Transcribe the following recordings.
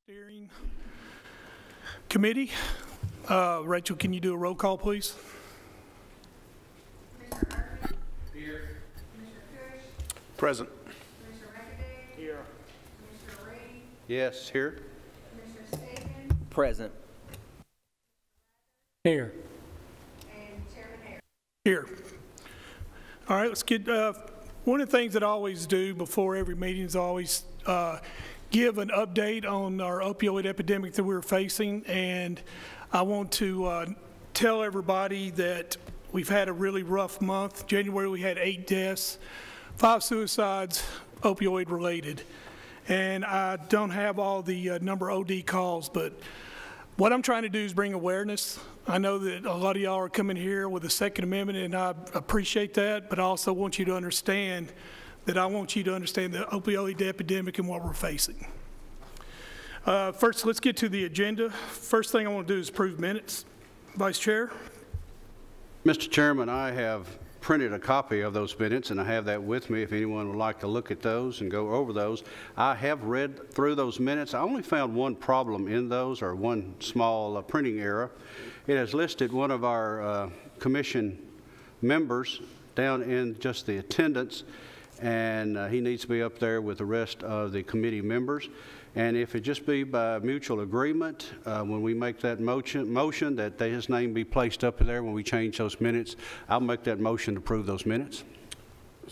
Steering Committee. Rachel, can you do a roll call, please? Commissioner Murphy? Here. Commissioner Kush? Present. Commissioner McAdoo? Here. Commissioner Reed? Yes, here. Commissioner Stevens? Present. Here. And Chairman Harris. Here. All right, let's get, one of the things that I always do before every meeting is always give an update on our opioid epidemic that we're facing. And I want to tell everybody that we've had a really rough month. January, we had 8 deaths, 5 suicides, opioid related. And I don't have all the number OD calls, but what I'm trying to do is bring awareness. I know that a lot of y'all are coming here with the Second Amendment, and I appreciate that, but I also want you to understand that I want you to understand the opioid epidemic and what we're facing. First, let's get to the agenda. First thing I want to do is approve minutes. Vice Chair. Mr. Chairman, I have printed a copy of those minutes, and I have that with me if anyone would like to look at those and go over those. I have read through those minutes. I only found one problem in those, or one small printing error. It has listed one of our commission members down in just the attendance, and he needs to be up there with the rest of the committee members. And if it just be by mutual agreement, when we make that motion that his name be placed up there when we change those minutes, I'll make that motion to approve those minutes.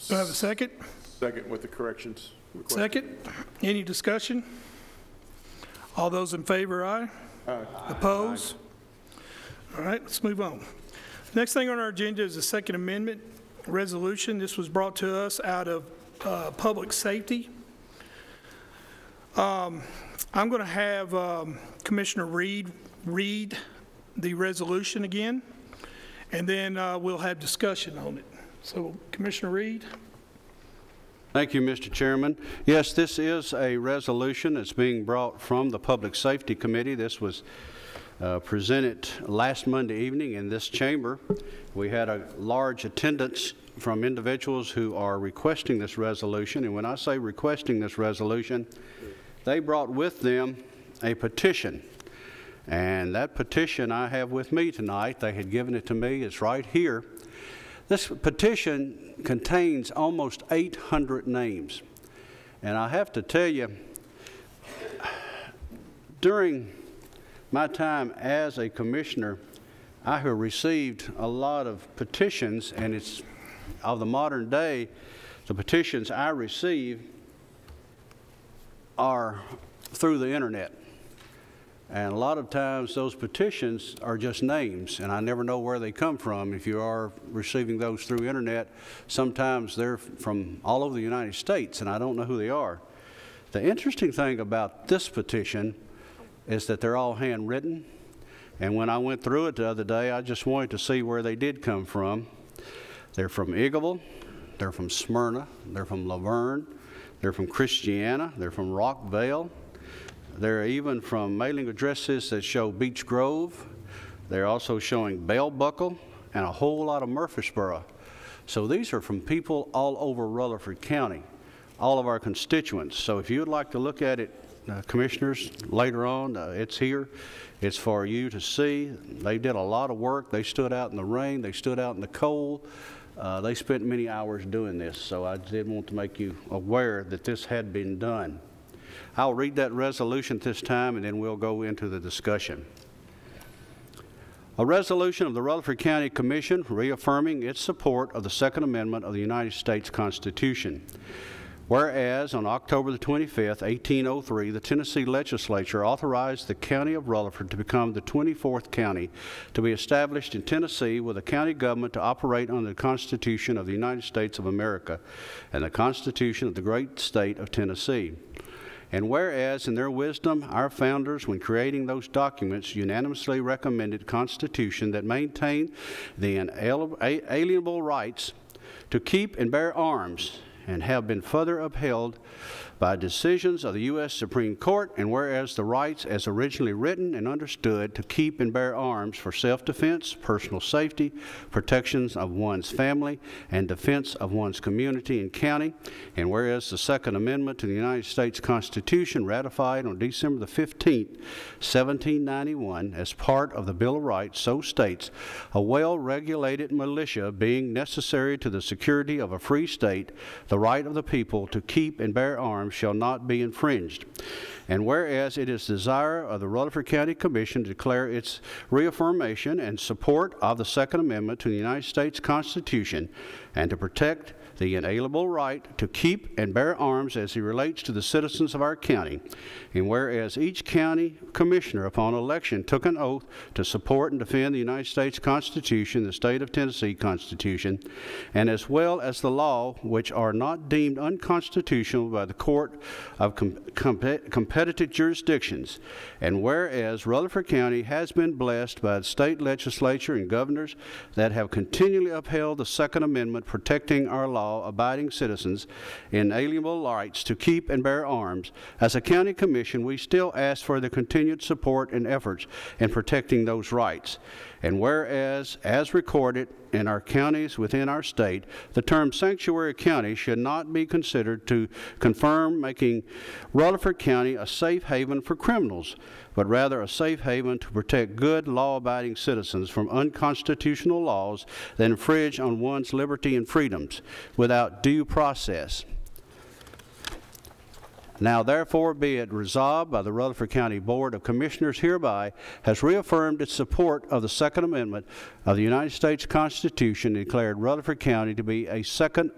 Do I have a second? Second with the corrections. Second. Any discussion? All those in favor, aye? Aye. Opposed? All right, let's move on. Next thing on our agenda is the Second Amendment resolution. This was brought to us out of public safety. I'm going to have Commissioner Reed read the resolution again, and then we'll have discussion on it. So, Commissioner Reed. Thank you, Mr. Chairman. Yes, this is a resolution that's being brought from the Public Safety Committee. This was presented last Monday evening in this chamber. We had a large attendance from individuals who are requesting this resolution, and when I say requesting this resolution, they brought with them a petition, and that petition I have with me tonight. They had given it to me. It's right here. This petition contains almost 800 names, and I have to tell you, during my time as a commissioner, I have received a lot of petitions, and it's of the modern day, the petitions I receive are through the internet. And a lot of times those petitions are just names, and I never know where they come from. If you are receiving those through internet, sometimes they're from all over the United States, and I don't know who they are. The interesting thing about this petition is that they're all handwritten, and when I went through it the other day, I just wanted to see where they did come from. They're from Eagleville, they're from Smyrna, they're from Laverne, they're from Christiana, they're from Rockvale, they're even from mailing addresses that show Beech Grove. They're also showing Bell Buckle and a whole lot of Murfreesboro. So these are from people all over Rutherford County, all of our constituents. So if you would like to look at it, commissioners, later on, it's here. It's for you to see. They did a lot of work. They stood out in the rain. They stood out in the cold. They spent many hours doing this, so I did want to make you aware that this had been done. I'll read that resolution at this time, and then we'll go into the discussion. A resolution of the Rutherford County Commission reaffirming its support of the Second Amendment of the United States Constitution. Whereas on October the 25th, 1803, the Tennessee legislature authorized the county of Rutherford to become the 24th county to be established in Tennessee, with a county government to operate under the Constitution of the United States of America and the Constitution of the great state of Tennessee. And whereas in their wisdom, our founders, when creating those documents, unanimously recommended a constitution that maintained the inalienable rights to keep and bear arms, and have been further upheld by decisions of the U.S. Supreme Court, and whereas the rights as originally written and understood to keep and bear arms for self-defense, personal safety, protections of one's family, and defense of one's community and county, and whereas the Second Amendment to the United States Constitution ratified on December the 15th, 1791, as part of the Bill of Rights, so states, a well-regulated militia being necessary to the security of a free state, the right of the people to keep and bear arms shall not be infringed. And whereas it is desire of the Rutherford County Commission to declare its reaffirmation and support of the Second Amendment to the United States Constitution and to protect the inalienable right to keep and bear arms as it relates to the citizens of our county. And whereas each county commissioner upon election took an oath to support and defend the United States Constitution, the State of Tennessee Constitution, and as well as the law which are not deemed unconstitutional by the Court of Competitive Jurisdictions. And whereas Rutherford County has been blessed by the state legislature and governors that have continually upheld the Second Amendment protecting our law-abiding citizens' inalienable rights to keep and bear arms, as a county commission, we still ask for the continued support and efforts in protecting those rights. And whereas, as recorded in our counties within our state, the term sanctuary county should not be considered to confirm making Rutherford County a safe haven for criminals, but rather a safe haven to protect good law-abiding citizens from unconstitutional laws that infringe on one's liberty and freedoms without due process. Now therefore be it resolved by the Rutherford County Board of Commissioners hereby has reaffirmed its support of the Second Amendment of the United States Constitution and declared Rutherford County to be a Second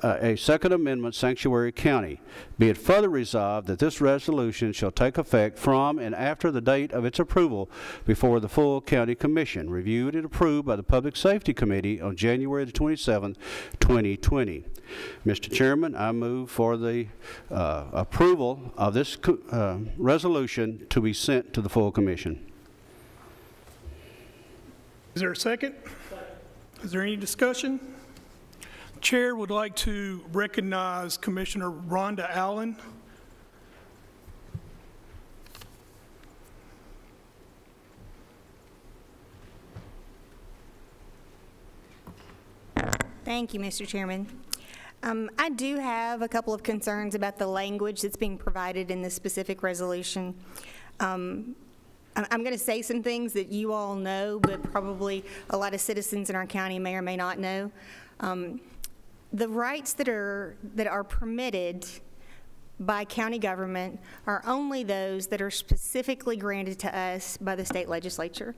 Amendment sanctuary county. Be it further resolved that this resolution shall take effect from and after the date of its approval before the full County Commission, reviewed and approved by the Public Safety Committee on January the 27th, 2020. Mr. Chairman, I move for the approval of this resolution to be sent to the full Commission. Is there a second? Is there any discussion? Chair would like to recognize Commissioner Rhonda Allen. Thank you, Mr. Chairman. I do have a couple of concerns about the language that's being provided in this specific resolution. I'm going to say some things that you all know, but probably a lot of citizens in our county may or may not know. The rights that are permitted by county government are only those that are specifically granted to us by the state legislature.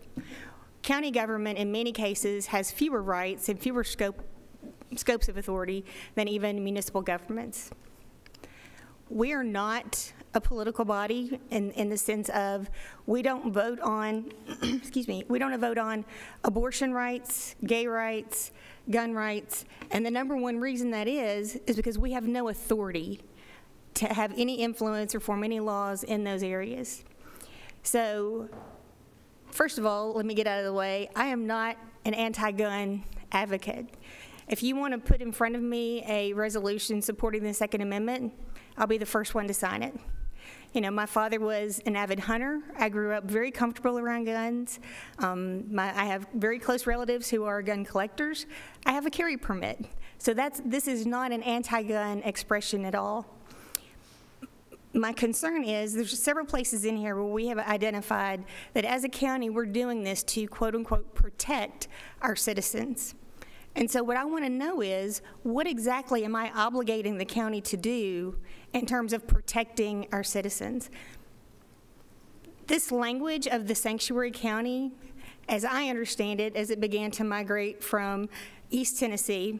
County government, in many cases, has fewer rights and fewer scopes of authority than even municipal governments. We are not a political body in the sense of we don't vote on, excuse me, we don't vote on abortion rights, gay rights, gun rights, and the number one reason that is because we have no authority to have any influence or form any laws in those areas. So, first of all, let me get out of the way. I am not an anti-gun advocate. If you want to put in front of me a resolution supporting the Second Amendment, I'll be the first one to sign it. You know, my father was an avid hunter. I grew up very comfortable around guns. I have very close relatives who are gun collectors. I have a carry permit. So this is not an anti-gun expression at all. My concern is there's several places in here where we have identified that as a county we're doing this to quote unquote protect our citizens. And so what I want to know is, what exactly am I obligating the county to do in terms of protecting our citizens? This language of the sanctuary county, as I understand it, as it began to migrate from East Tennessee,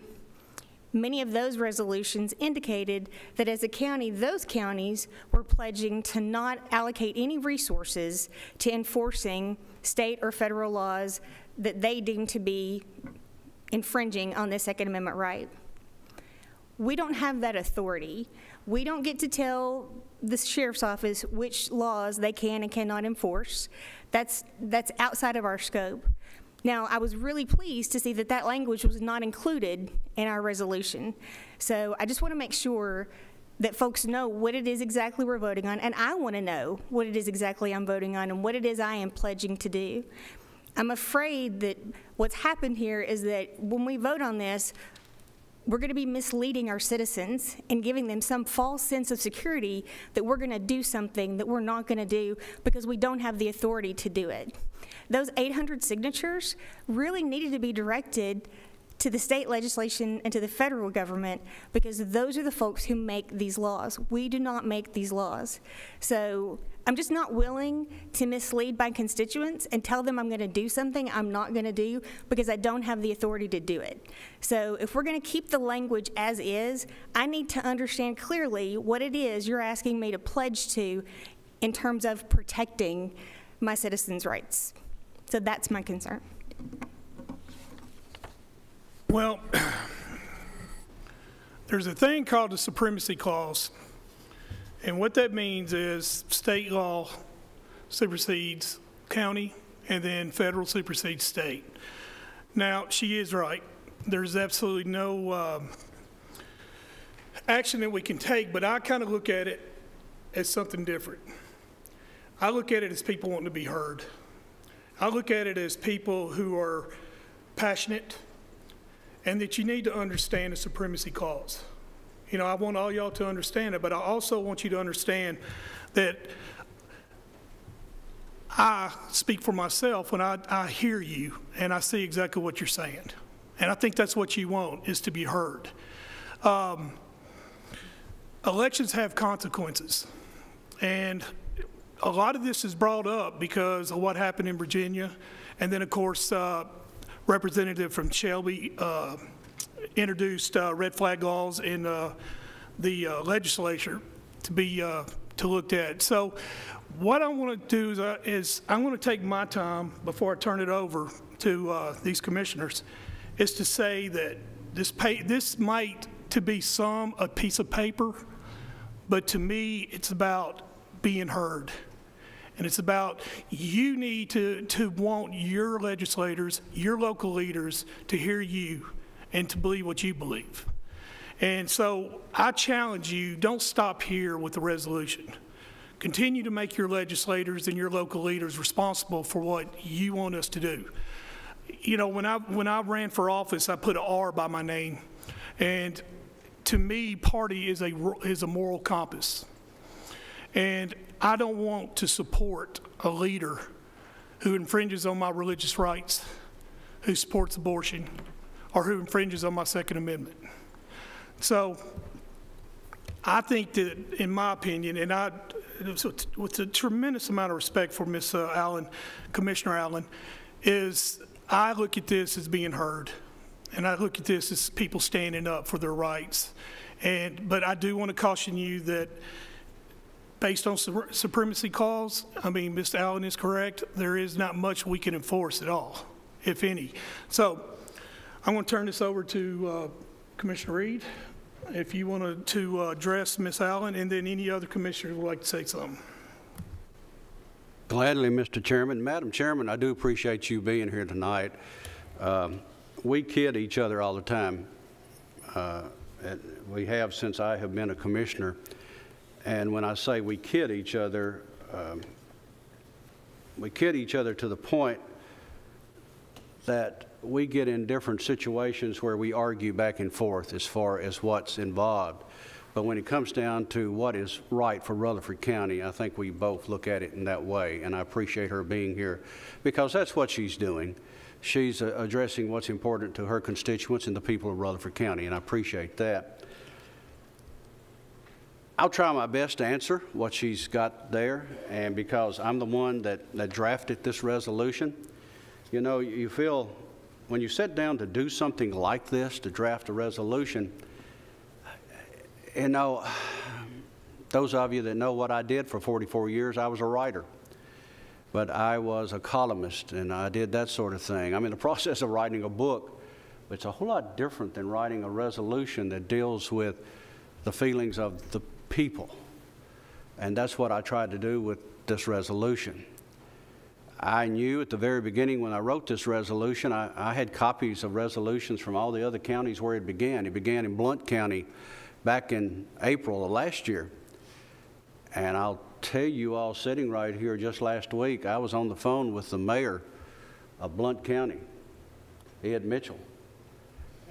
many of those resolutions indicated that as a county, those counties were pledging to not allocate any resources to enforcing state or federal laws that they deemed to be infringing on the Second Amendment right. We don't have that authority. We don't get to tell the sheriff's office which laws they can and cannot enforce. That's outside of our scope. Now, I was really pleased to see that that language was not included in our resolution. So I just want to make sure that folks know what it is exactly we're voting on, and I want to know what it is exactly I'm voting on and what it is I am pledging to do. I'm afraid that what's happened here is that when we vote on this, we're going to be misleading our citizens and giving them some false sense of security that we're going to do something that we're not going to do because we don't have the authority to do it. Those 800 signatures really needed to be directed to the state legislation and to the federal government, because those are the folks who make these laws. We do not make these laws. So I'm just not willing to mislead my constituents and tell them I'm going to do something I'm not going to do because I don't have the authority to do it. So if we're going to keep the language as is, I need to understand clearly what it is you're asking me to pledge to in terms of protecting my citizens' rights. So that's my concern. Well, there's a thing called the Supremacy Clause, and what that means is state law supersedes county, and then federal supersedes state. Now, she is right. There's absolutely no action that we can take, but I kind of look at it as something different. I look at it as people wanting to be heard. I look at it as people who are passionate, and that you need to understand the Supremacy Clause. You know, I want all y'all to understand it, but I also want you to understand that I speak for myself when I hear you and I see exactly what you're saying. And I think that's what you want, is to be heard. Elections have consequences. And a lot of this is brought up because of what happened in Virginia. And then, of course, representative from Shelby introduced red flag laws in the legislature to be to looked at. So what I want to do is I'm going to take my time before I turn it over to these commissioners, is to say that this might to be a piece of paper, but to me it's about being heard. And it's about, you need to want your legislators, your local leaders to hear you and to believe what you believe. And so I challenge you, don't stop here with the resolution. Continue to make your legislators and your local leaders responsible for what you want us to do. You know, when I ran for office, I put an R by my name. And to me, party is a moral compass. And I don't want to support a leader who infringes on my religious rights, who supports abortion, or who infringes on my Second Amendment. So I think that, in my opinion, and with a tremendous amount of respect for Ms. Allen, Commissioner Allen, is I look at this as being heard, and I look at this as people standing up for their rights. But I do want to caution you that based on Supremacy Clause, I mean, Mr. Allen is correct. There is not much we can enforce at all, if any. So I'm going to turn this over to Commissioner Reed, if you want to address Ms. Allen, and then any other commissioners would like to say something. Gladly, Mr. Chairman. Madam Chairman, I do appreciate you being here tonight. We kid each other all the time. We have since I have been a commissioner. And when I say we kid each other to the point that we get in different situations where we argue back and forth as far as what's involved. But when it comes down to what is right for Rutherford County, I think we both look at it in that way, and I appreciate her being here because that's what she's doing. She's addressing what's important to her constituents and the people of Rutherford County, and I appreciate that. I'll try my best to answer what she's got there, and because I'm the one that drafted this resolution, you know, you feel when you sit down to do something like this, to draft a resolution, you know, those of you that know what I did for 44 years, I was a writer. But I was a columnist, and I did that sort of thing. I'm in the process of writing a book, but it's a whole lot different than writing a resolution that deals with the feelings of the people. And that's what I tried to do with this resolution. I knew at the very beginning when I wrote this resolution, I had copies of resolutions from all the other counties where it began. It began in Blount County back in April of last year. And I'll tell you all, sitting right here just last week, I was on the phone with the mayor of Blount County, Ed Mitchell.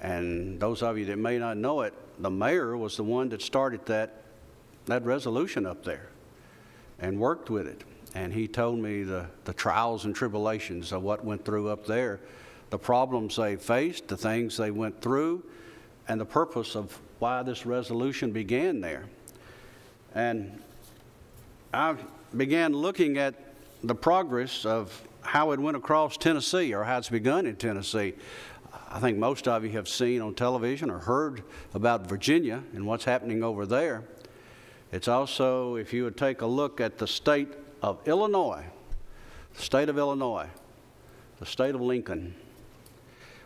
And those of you that may not know it, the mayor was the one that started that resolution up there and worked with it. And he told me the trials and tribulations of what went through up there, the problems they faced, the things they went through, and the purpose of why this resolution began there. And I began looking at the progress of how it went across Tennessee, or how it's begun in Tennessee. I think most of you have seen on television or heard about Virginia and what's happening over there. It's also, if you would take a look at the state of Illinois, the state of Illinois, the state of Lincoln,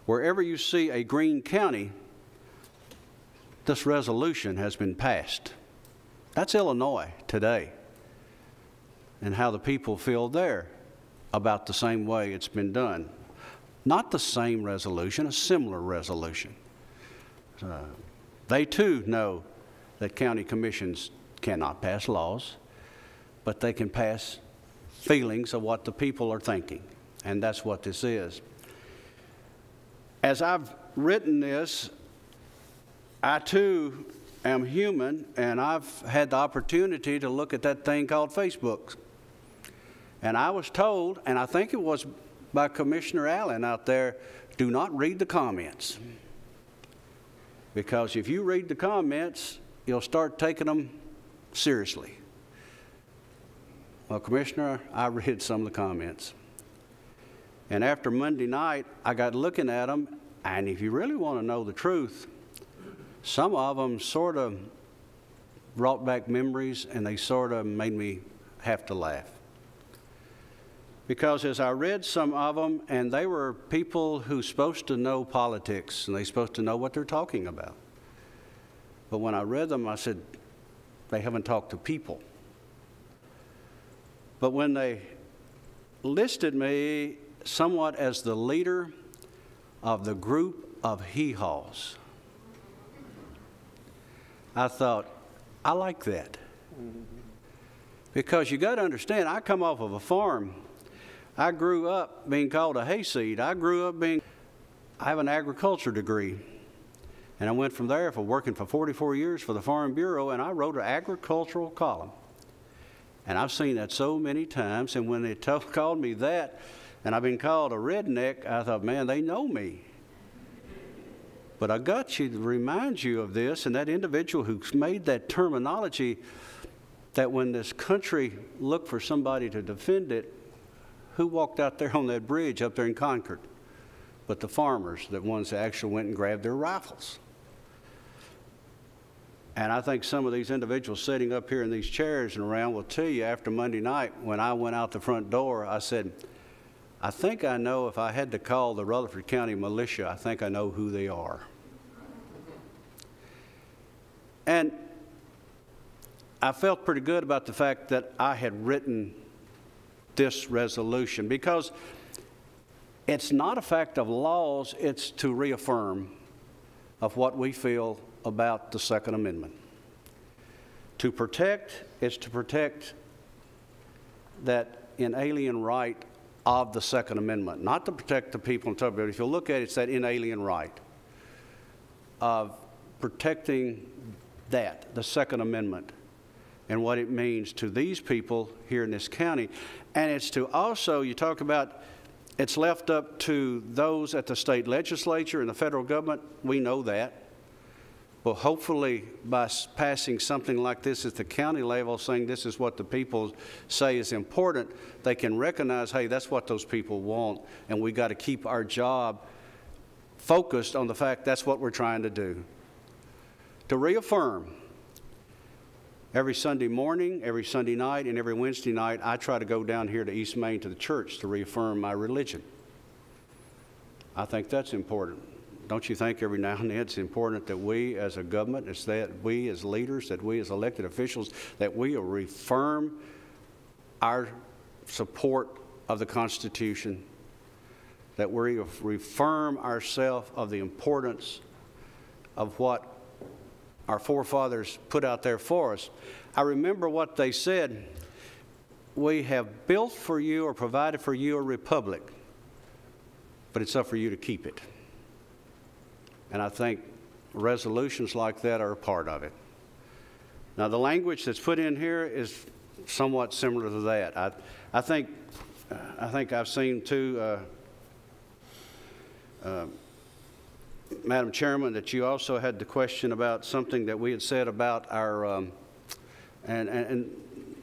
wherever you see a green county, this resolution has been passed. That's Illinois today, and how the people feel there about the same way it's been done. Not the same resolution, a similar resolution. They too know that county commissions cannot pass laws, but they can pass feelings of what the people are thinking, and that's what this is. As I've written this, I too am human, and I've had the opportunity to look at that thing called Facebook. And I was told, and I think it was by Commissioner Allen out there, do not read the comments. Because if you read the comments, you'll start taking them seriously. Well, Commissioner, I read some of the comments. And after Monday night, I got looking at them, and if you really want to know the truth, some of them sort of brought back memories, and they sort of made me have to laugh. Because as I read some of them, and they were people who's supposed to know politics, and they're supposed to know what they're talking about. But when I read them, I said, they haven't talked to people. But when they listed me somewhat as the leader of the group of hee-haws, I thought, I like that. Because you got to understand, I come off of a farm. I grew up being called a hayseed. I have an agriculture degree. And I went from there for working for 44 years for the Farm Bureau, and I wrote an agricultural column. And I've seen that so many times, and when they called me that, and I've been called a redneck, I thought, man, they know me. But I got you to remind you of this, and that individual who made that terminology, that when this country looked for somebody to defend it, who walked out there on that bridge up there in Concord? But the farmers, the ones that actually went and grabbed their rifles. And I think some of these individuals sitting up here in these chairs and around will tell you after Monday night, when I went out the front door, I said, I think I know, if I had to call the Rutherford County Militia, I think I know who they are. And I felt pretty good about the fact that I had written this resolution, because it's not a fact of laws, it's to reaffirm of what we feel about the Second Amendment. To protect, it's to protect that inalien right of the Second Amendment, not to protect the people on top of it. If you look at it, it's that inalien right of protecting that, the Second Amendment, and what it means to these people here in this county. And it's to also, you talk about, it's left up to those at the state legislature and the federal government. We know that. Well, hopefully by passing something like this at the county level, saying this is what the people say is important, they can recognize, hey, that's what those people want, and we got to keep our job focused on the fact that's what we're trying to do. To reaffirm, every Sunday morning, every Sunday night, and every Wednesday night, I try to go down here to East Main to the church to reaffirm my religion. I think that's important. Don't you think every now and then it's important that we as a government, that we as leaders, that we as elected officials, that we reaffirm our support of the Constitution, that we reaffirm ourselves of the importance of what our forefathers put out there for us. I remember what they said: we have built for you or provided for you a republic, but it's up for you to keep it. And I think resolutions like that are a part of it. Now, the language that's put in here is somewhat similar to that. I think I've seen too, Madam Chairman, that you also had the question about something that we had said about our, and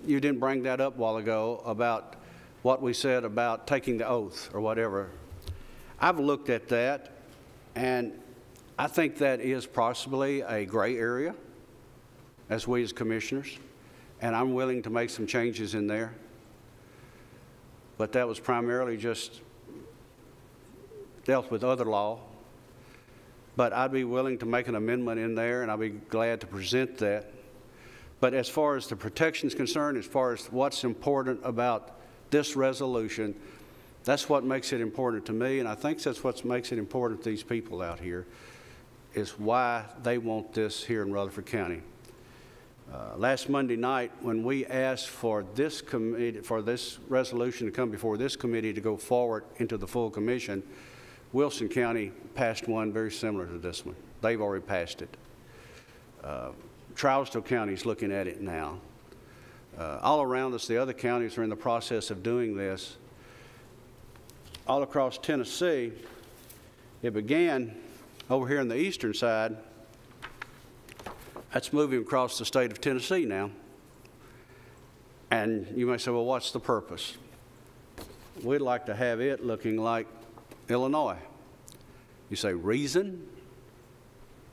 you didn't bring that up a while ago, about what we said about taking the oath or whatever. I've looked at that, and I think that is possibly a gray area as we as commissioners, and I'm willing to make some changes in there. But that was primarily just dealt with other law. But I'd be willing to make an amendment in there, and I'd be glad to present that. But as far as the protection is concerned, as far as what's important about this resolution, that's what makes it important to me, and I think that's what makes it important to these people out here, is why they want this here in Rutherford County. Last Monday night, when we asked for this committee, for this resolution to come before this committee to go forward into the full commission, Wilson County passed one very similar to this one. They've already passed it. Trousdale County is looking at it now. All around us, the other counties are in the process of doing this. All across Tennessee, it began over here on the eastern side. That's moving across the state of Tennessee now. And you may say, well, what's the purpose? We'd like to have it looking like Illinois. You say, reason?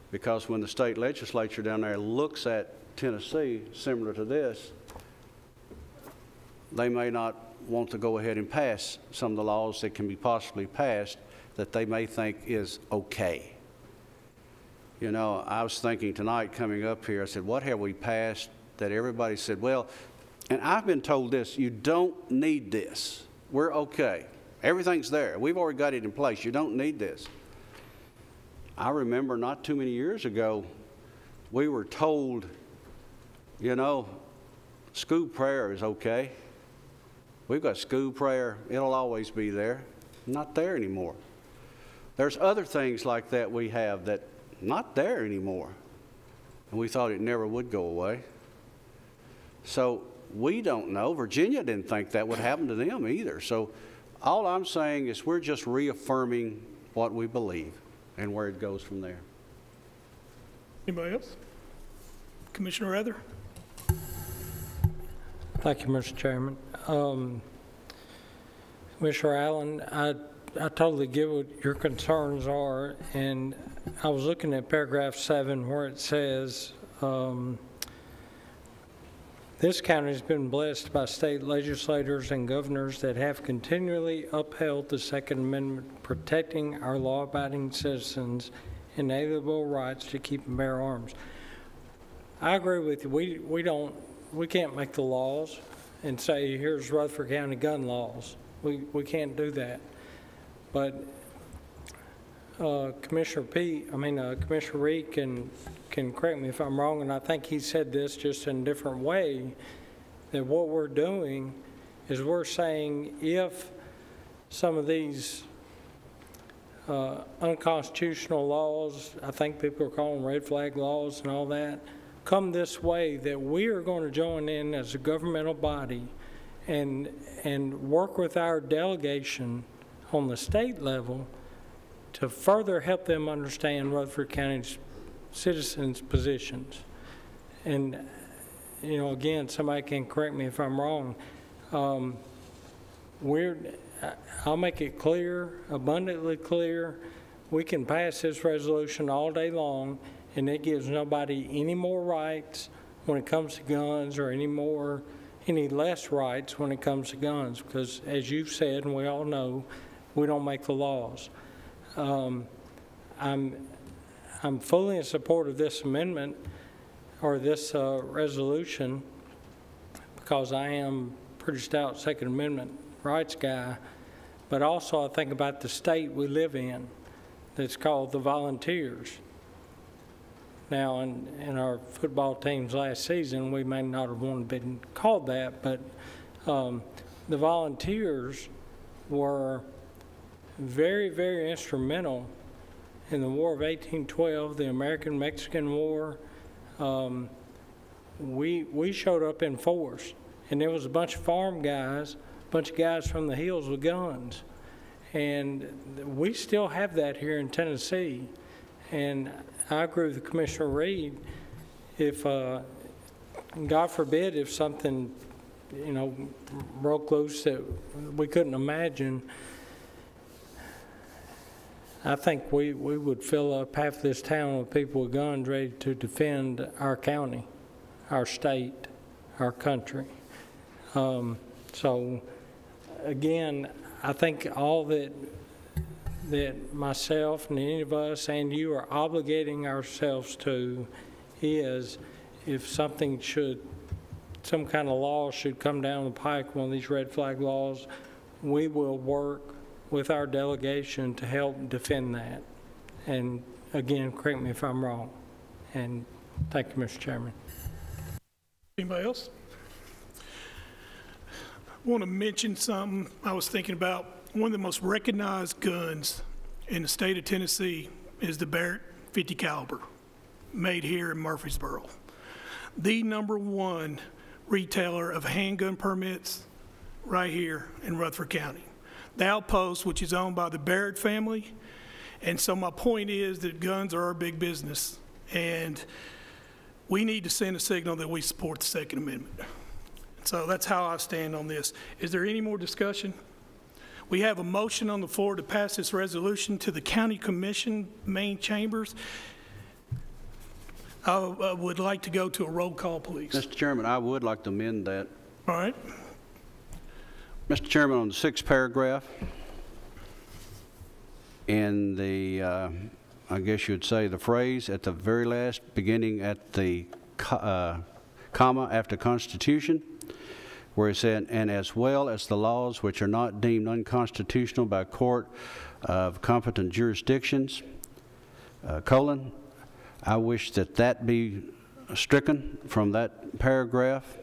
Because when the state legislature down there looks at Tennessee similar to this, they may not want to go ahead and pass some of the laws that can be possibly passed that they may think is okay. You know, I was thinking tonight coming up here, I said, what have we passed that everybody said, well, and I've been told this, you don't need this. We're okay. Everything's there. We've already got it in place. You don't need this. I remember not too many years ago, we were told, you know, school prayer is okay. We've got school prayer. It'll always be there. Not there anymore. There's other things like that we have that not there anymore. And we thought it never would go away. So we don't know. Virginia didn't think that would happen to them either. So all I'm saying is we're just reaffirming what we believe and where it goes from there. Anybody else? Commissioner Rather? Thank you, Mr. Chairman. Commissioner Allen, I totally get what your concerns are, and I was looking at paragraph 7 where it says, this county has been blessed by state legislators and governors that have continually upheld the Second Amendment, protecting our law-abiding citizens' inalienable rights to keep and bear arms. I agree with you. We can't make the laws and say, here's Rutherford County gun laws. We can't do that. But Commissioner Reed can correct me if I'm wrong, and I think he said this just in a different way, that what we're doing is we're saying if some of these unconstitutional laws, I think people are calling red flag laws and all that, come this way, that we are going to join in as a governmental body and work with our delegation on the state level to further help them understand Rutherford County's citizens' positions. And, you know, again, somebody can correct me if I'm wrong. I'll make it clear, abundantly clear, we can pass this resolution all day long, and it gives nobody any more rights when it comes to guns or any less rights when it comes to guns, because as you've said, and we all know, we don't make the laws. I'm fully in support of this amendment or this resolution because I am pretty stout Second Amendment rights guy, but also I think about the state we live in that's called the Volunteers. Now, in our football teams last season, we may not have wanted to be called that, but the Volunteers were very, very instrumental in the War of 1812, the American-Mexican War. We showed up in force, and there was a bunch of farm guys, a bunch of guys from the hills with guns. And we still have that here in Tennessee. And I agree with Commissioner Reed. If, God forbid, if something, broke loose that we couldn't imagine, I think we would fill up half this town with people with guns ready to defend our county, our state, our country. So, again, I think all that myself and any of us and you are obligating ourselves to is if some kind of law should come down the pike, one of these red flag laws, we will work with our delegation to help defend that. And again, correct me if I'm wrong. And thank you, Mr. Chairman. Anybody else? I want to mention something I was thinking about. One of the most recognized guns in the state of Tennessee is the Barrett 50 caliber, made here in Murfreesboro. The #1 retailer of handgun permits right here in Rutherford County. The Outpost, which is owned by the Barrett family. And so my point is that guns are our big business, and we need to send a signal that we support the Second Amendment. So that's how I stand on this. Is there any more discussion? We have a motion on the floor to pass this resolution to the County Commission main chambers. I would like to go to a roll call, please. Mr. Chairman, I would like to amend that. All right. Mr. Chairman, on the 6th paragraph, in the, I guess you'd say the phrase at the very last, beginning at the comma after Constitution, where it said, and as well as the laws which are not deemed unconstitutional by court of competent jurisdictions, colon, I wish that that be stricken from that paragraph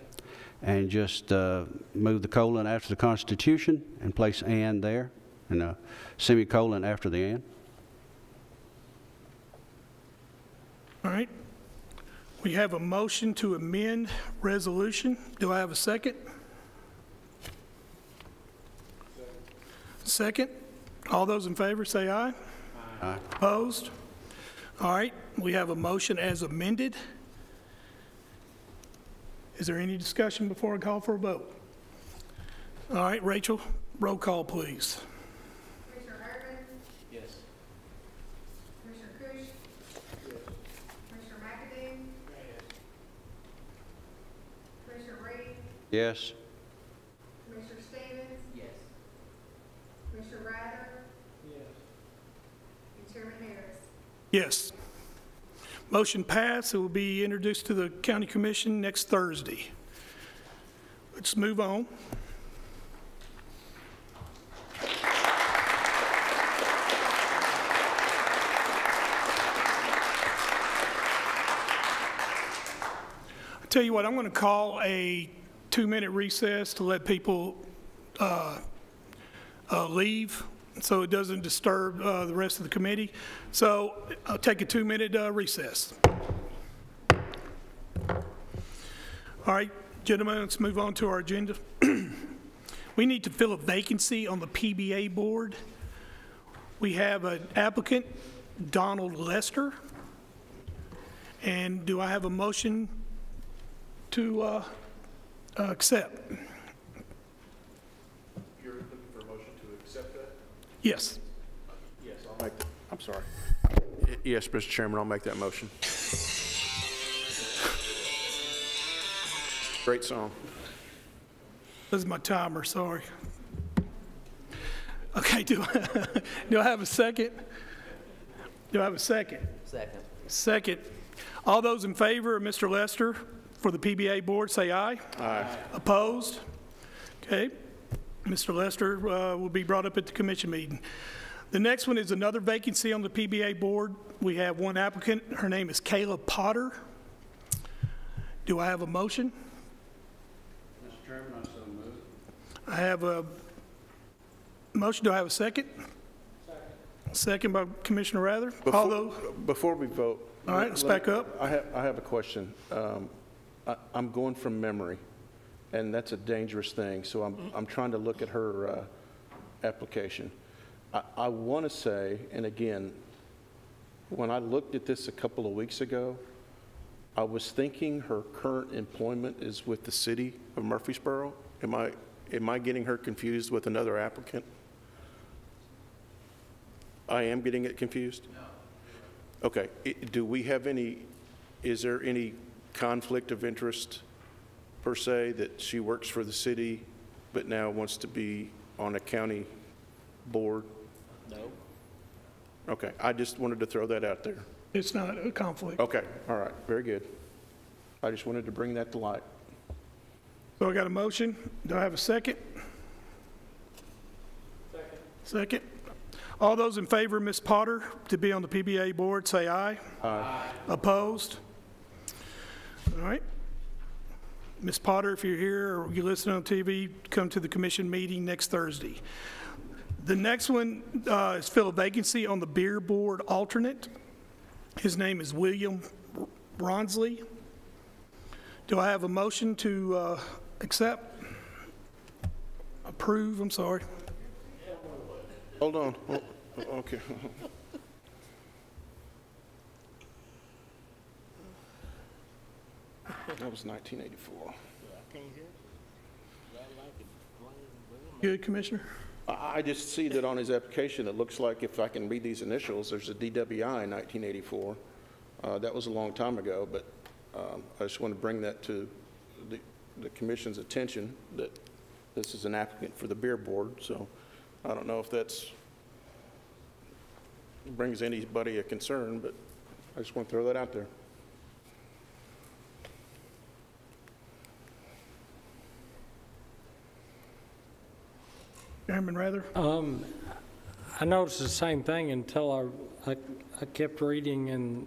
and just move the colon after the Constitution and place and there and a semicolon after the and. All right. We have a motion to amend resolution. Do I have a second? Second. All those in favor say aye. Aye. Opposed? All right. We have a motion as amended. Is there any discussion before I call for a vote? All right, Rachel, roll call, please. Commissioner Urban? Yes. Commissioner Kush? Yes. Commissioner McAdoo? Yes. Commissioner Reed? Yes. Commissioner Stevens? Yes. Commissioner Rather? Yes. And Chairman Harris? Yes. Motion passed. It will be introduced to the County Commission next Thursday. Let's move on. I tell you what, I'm going to call a 2-minute recess to let people leave, so it doesn't disturb the rest of the committee. So I'll take a 2-minute recess. All right, gentlemen, let's move on to our agenda. We need to fill a vacancy on the PBA board. We have an applicant, Donald Lester. And do I have a motion to accept? You're looking for a motion to accept that? Yes. Yes, I'll make, I'm sorry. Yes, Mr. Chairman, I'll make that motion. Great song. This is my timer, sorry. Okay, do I have a second? Do I have a second? Second. Second. All those in favor of Mr. Lester for the PBA board, say aye. Aye. Opposed? Okay. Mr. Lester will be brought up at the commission meeting. The next one is another vacancy on the PBA board. We have one applicant. Her name is Kayla Potter. Do I have a motion? Mr. Chairman, I so move. I have a motion. Do I have a second? Second by Commissioner Rather. All those, Before we vote. all right, let's back up. I have a question. I'm going from memory, and that's a dangerous thing, so I'm trying to look at her application. I want to say, and again, when I looked at this a couple of weeks ago, I was thinking her current employment is with the city of Murfreesboro. Am I getting her confused with another applicant? I am getting it confused? No. Okay. Do we have is there any conflict of interest per se that she works for the city but now wants to be on a county board? No. Okay. I just wanted to throw that out there. It's not a conflict. Okay. All right. Very good. I just wanted to bring that to light. So I got a motion. Do I have a second? Second. All those in favor of Ms. Potter to be on the PBA board, say aye. Aye. Opposed? All right. Ms. Potter, if you're here or you're listening on TV, come to the commission meeting next Thursday. The next one is fill a vacancy on the beer board alternate. His name is William Ronsley. Do I have a motion to accept? Approve, I'm sorry. Hold on. Okay. That was 1984. Good, Commissioner? I just see that on his application, it looks like, if I can read these initials, there's a DWI in 1984. That was a long time ago, but I just want to bring that to the commission's attention, that this is an applicant for the beer board. So I don't know if that's brings anybody a concern, but I just want to throw that out there. Chairman Rather? I noticed the same thing until I kept reading, and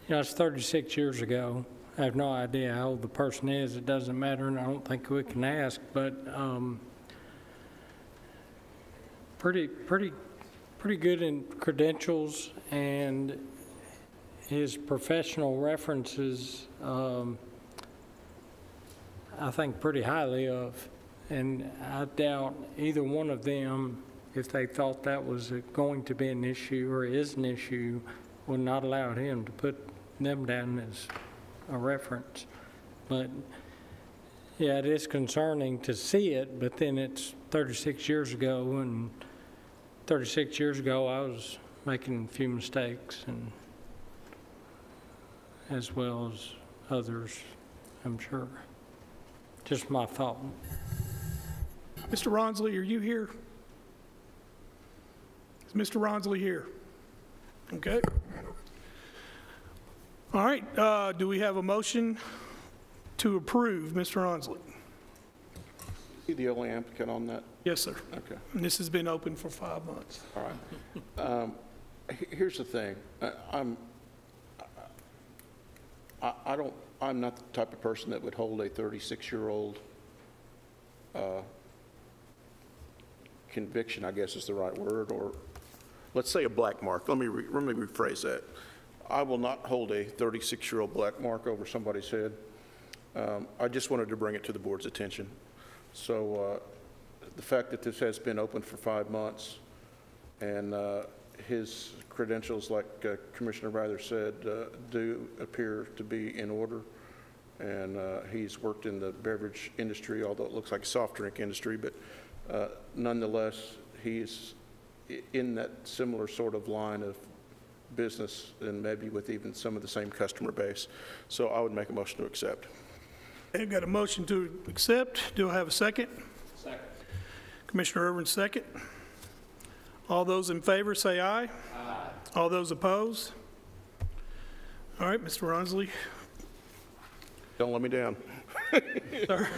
it's 36 years ago. I have no idea how old the person is. It doesn't matter, and I don't think we can ask, but pretty good in credentials, and his professional references I think pretty highly of. And I doubt either one of them, if they thought that was going to be an issue or is an issue, would not allow him to put them down as a reference. But yeah, it is concerning to see it, but then it's 36 years ago, and 36 years ago I was making a few mistakes, and as well as others, I'm sure. Just my thought. Mr. Ronsley, are you here? Is Mr. Ronsley here? Okay. All right, do we have a motion to approve Mr. Ronsley? Is he the only applicant on that? Yes, sir. Okay. And this has been open for 5 months. All right. Here's the thing. I'm not the type of person that would hold a 36-year-old conviction, I guess is the right word, or let's say a black mark. Let me rephrase that. I will not hold a 36-year-old black mark over somebody's head. I just wanted to bring it to the board's attention. So the fact that this has been open for 5 months, and his credentials, like Commissioner Rather said, do appear to be in order. And he's worked in the beverage industry, although it looks like a soft drink industry, but nonetheless, he's in that similar sort of line of business, and maybe with even some of the same customer base. So I would make a motion to accept. I've got a motion to accept. Do I have a second? Second. Commissioner Irvin, second. All those in favor say aye. Aye. All those opposed? All right, Mr. Ronsley. Don't let me down. Sir.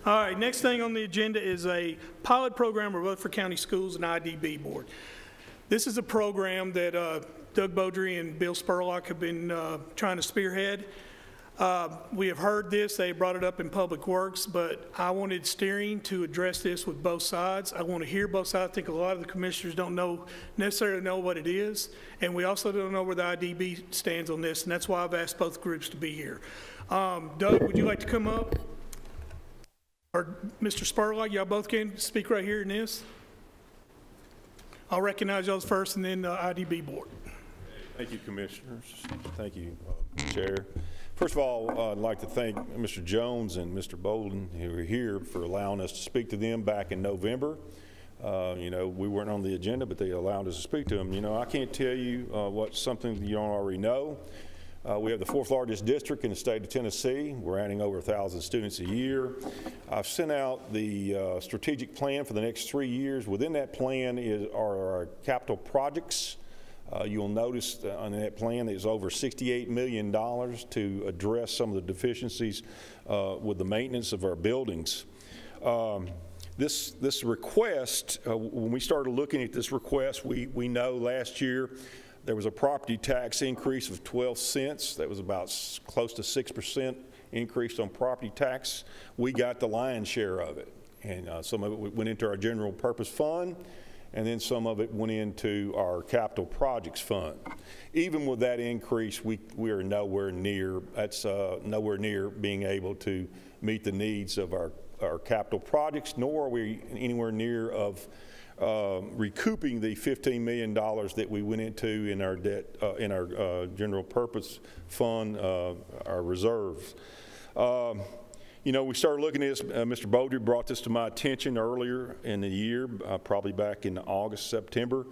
All right, next thing on the agenda is a pilot program of Rutherford County Schools and IDB Board. This is a program that Doug Beaudry and Bill Spurlock have been trying to spearhead. We have heard this, they brought it up in Public Works, but I wanted steering to address this with both sides. I want to hear both sides. I think a lot of the commissioners don't necessarily know what it is, and we also don't know where the IDB stands on this, and that's why I've asked both groups to be here. Doug, would you like to come up? Or Mr. Spurlock, y'all both can speak right here in this. I'll recognize y'all first and then the IDB board. Thank you, Commissioners. Thank you, Chair. First of all, I'd like to thank Mr. Jones and Mr. Bolden, who are here, for allowing us to speak to them back in November. You know, we weren't on the agenda, but they allowed us to speak to them. You know, I can't tell you what's something that you don't already know. We have the 4th largest district in the state of Tennessee. We're adding over 1,000 students a year. I've sent out the strategic plan for the next 3 years. Within that plan are our capital projects. You'll notice on that plan there's over $68 million to address some of the deficiencies with the maintenance of our buildings. This request, when we started looking at this request, we know last year there was a property tax increase of 12 cents. That was about close to 6% increase on property tax. We got the lion's share of it, and some of it went into our general purpose fund, and then some of it went into our capital projects fund. Even with that increase, we are nowhere near, that's nowhere near being able to meet the needs of our capital projects, nor are we anywhere near of recouping the $15 million that we went into in our debt, in our general purpose fund, our reserves. You know, we started looking at this, Mr. Beaudry brought this to my attention earlier in the year, probably back in August, September.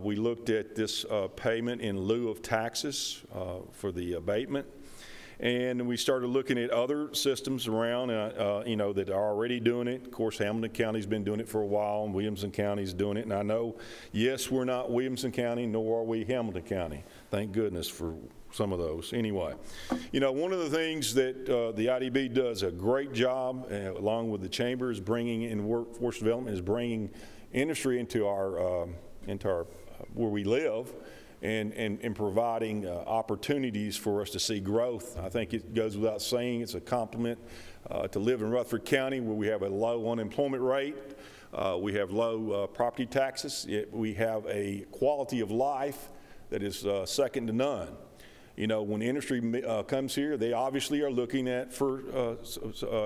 We looked at this payment in lieu of taxes for the abatement. And we started looking at other systems around, you know, that are already doing it. Of course, Hamilton County's been doing it for a while, and Williamson County's doing it. And I know, yes, we're not Williamson County, nor are we Hamilton County. Thank goodness for some of those. Anyway, you know, one of the things that the IDB does a great job, along with the Chamber, is bringing in workforce development, is bringing industry into our where we live. And providing opportunities for us to see growth. I think it goes without saying it's a compliment to live in Rutherford County, where we have a low unemployment rate, we have low property taxes, yet we have a quality of life that is second to none. You know, when industry comes here, they obviously are looking at for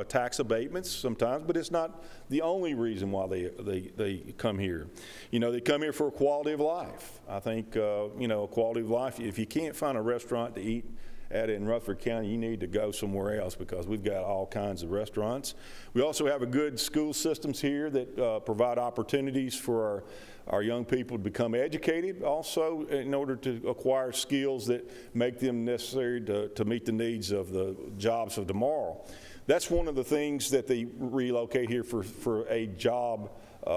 tax abatements sometimes, but it's not the only reason why they come here. You know, they come here for a quality of life. I think, you know, a quality of life, if you can't find a restaurant to eat at in Rutherford County, you need to go somewhere else, because we've got all kinds of restaurants. We also have a good school systems here that provide opportunities for our young people to become educated, also in order to acquire skills that make them necessary to meet the needs of the jobs of tomorrow. That's one of the things that they relocate here for a job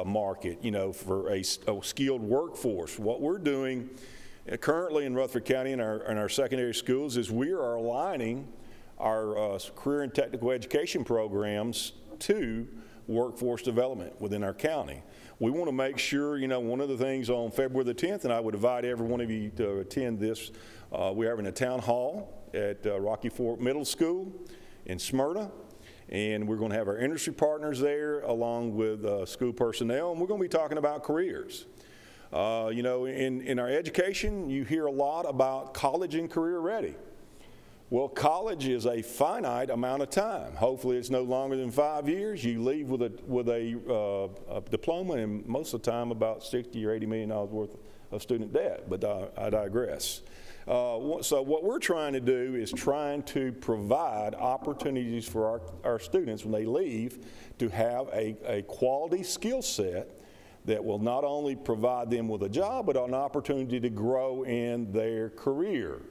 market, you know, for a skilled workforce. What we're doing currently in Rutherford County in our secondary schools is we are aligning our career and technical education programs to workforce development within our county. We want to make sure, you know, one of the things on February the 10th, and I would invite every one of you to attend this, we're having a town hall at Rocky Fork Middle School in Smyrna, and we're going to have our industry partners there along with school personnel, and we're going to be talking about careers. You know, in our education, you hear a lot about college and career ready. Well, college is a finite amount of time. Hopefully it's no longer than 5 years. You leave with a diploma, and most of the time about $60 or $80 million worth of student debt, but I digress. So what we're trying to do is trying to provide opportunities for our students when they leave to have a quality skill set that will not only provide them with a job, but an opportunity to grow in their career.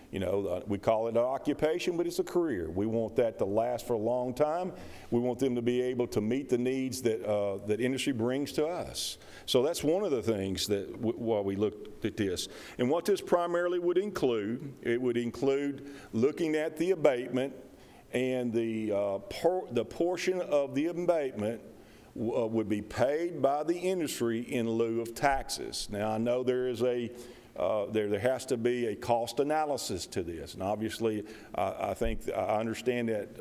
You know, we call it an occupation, but it's a career. We want that to last for a long time. We want them to be able to meet the needs that, that industry brings to us. So that's one of the things that while we looked at this. And what this primarily would include, it would include looking at the abatement and the portion of the abatement would be paid by the industry in lieu of taxes. Now, I know there is there has to be a cost analysis to this, and obviously, I understand that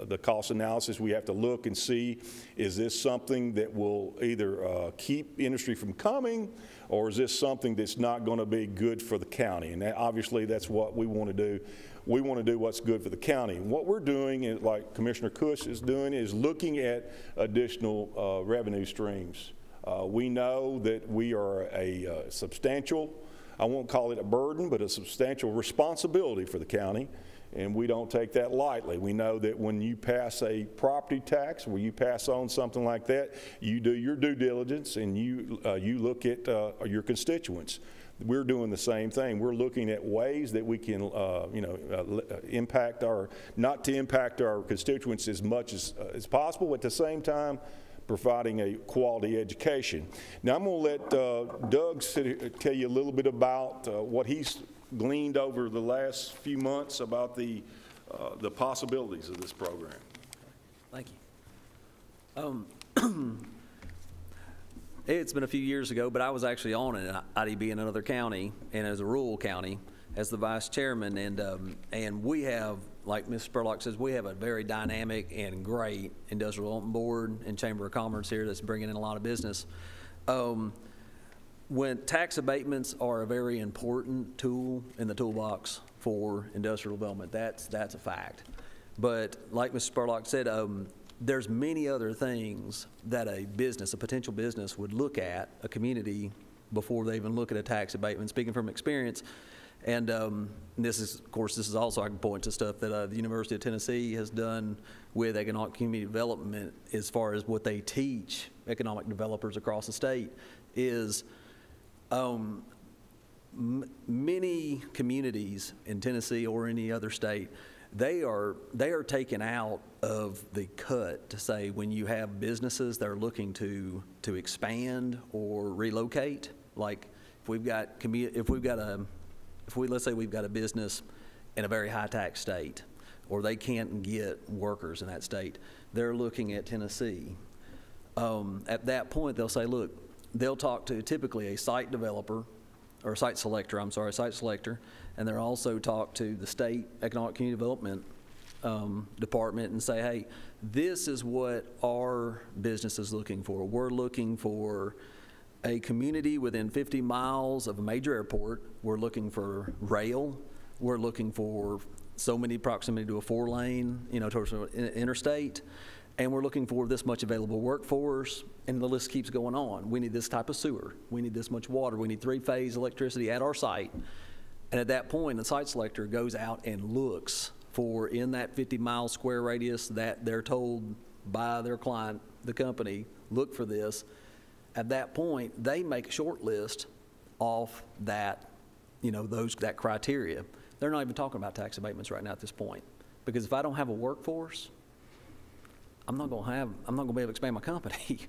the cost analysis, we have to look and see, is this something that will either keep industry from coming, or is this something that's not going to be good for the county? And obviously, that's what we want to do. We want to do what's good for the county. And what we're doing, is, like Commissioner Cush is doing, is looking at additional revenue streams. We know that we are a substantial, I won't call it a burden, but a substantial responsibility for the county, and we don't take that lightly. We know that when you pass a property tax, when you pass on something like that, you do your due diligence and you look at your constituents. We're doing the same thing. We're looking at ways that we can, not to impact our constituents as much as possible, but at the same time, providing a quality education. Now, I'm going to let Doug tell you a little bit about what he's gleaned over the last few months about the possibilities of this program. Thank you. It's been a few years ago, but I was actually on an IDB in another county, and as a rural county, as the vice chairman, and we have, like Ms. Spurlock says, we have a very dynamic and great industrial development board and Chamber of Commerce here that's bringing in a lot of business. When tax abatements are a very important tool in the toolbox for industrial development, that's a fact. But like Ms. Spurlock said, there's many other things that a potential business would look at, a community, before they even look at a tax abatement, speaking from experience. And this is also, I can point to stuff that the University of Tennessee has done with economic community development as far as what they teach economic developers across the state is many communities in Tennessee or any other state, they are taken out of the cut to say when you have businesses that are looking to expand or relocate, like let's say we've got a business in a very high tax state, or they can't get workers in that state, they're looking at Tennessee. At that point, they'll say, look, they'll talk to typically a site developer, or site selector, and they'll also talk to the state economic community development department and say, hey, this is what our business is looking for. We're looking for a community within 50 miles of a major airport. We're looking for rail. We're looking for so many proximity to a 4-lane, towards an interstate. And we're looking for this much available workforce, and the list keeps going on. We need this type of sewer. We need this much water. We need 3-phase electricity at our site. And at that point, the site selector goes out and looks for, in that 50-mile square radius that they're told by their client, the company, look for this. At that point, they make a short list off that, that criteria. They're not even talking about tax abatements right now at this point, because if I don't have a workforce, I'm not going to be able to expand my company.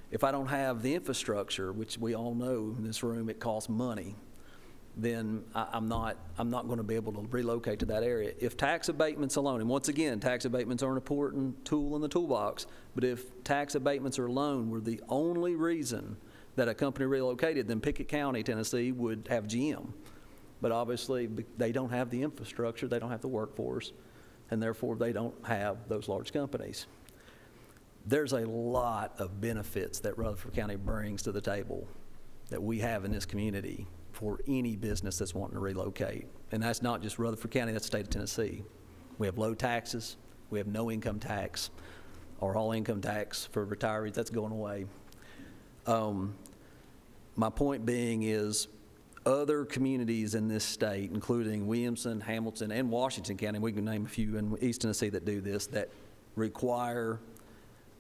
If I don't have the infrastructure, which we all know in this room, it costs money, then I'm not going to be able to relocate to that area. If tax abatements alone, and once again, tax abatements are an important tool in the toolbox, but if tax abatements alone were the only reason that a company relocated, then Pickett County, Tennessee would have GM. But obviously, they don't have the infrastructure, they don't have the workforce, and therefore they don't have those large companies. There's a lot of benefits that Rutherford County brings to the table that we have in this community for any business that's wanting to relocate. And that's not just Rutherford County, that's the state of Tennessee. We have low taxes, we have no income tax, or all income tax for retirees, that's going away. My point being is other communities in this state, including Williamson, Hamilton, and Washington County, we can name a few in East Tennessee that do this, that require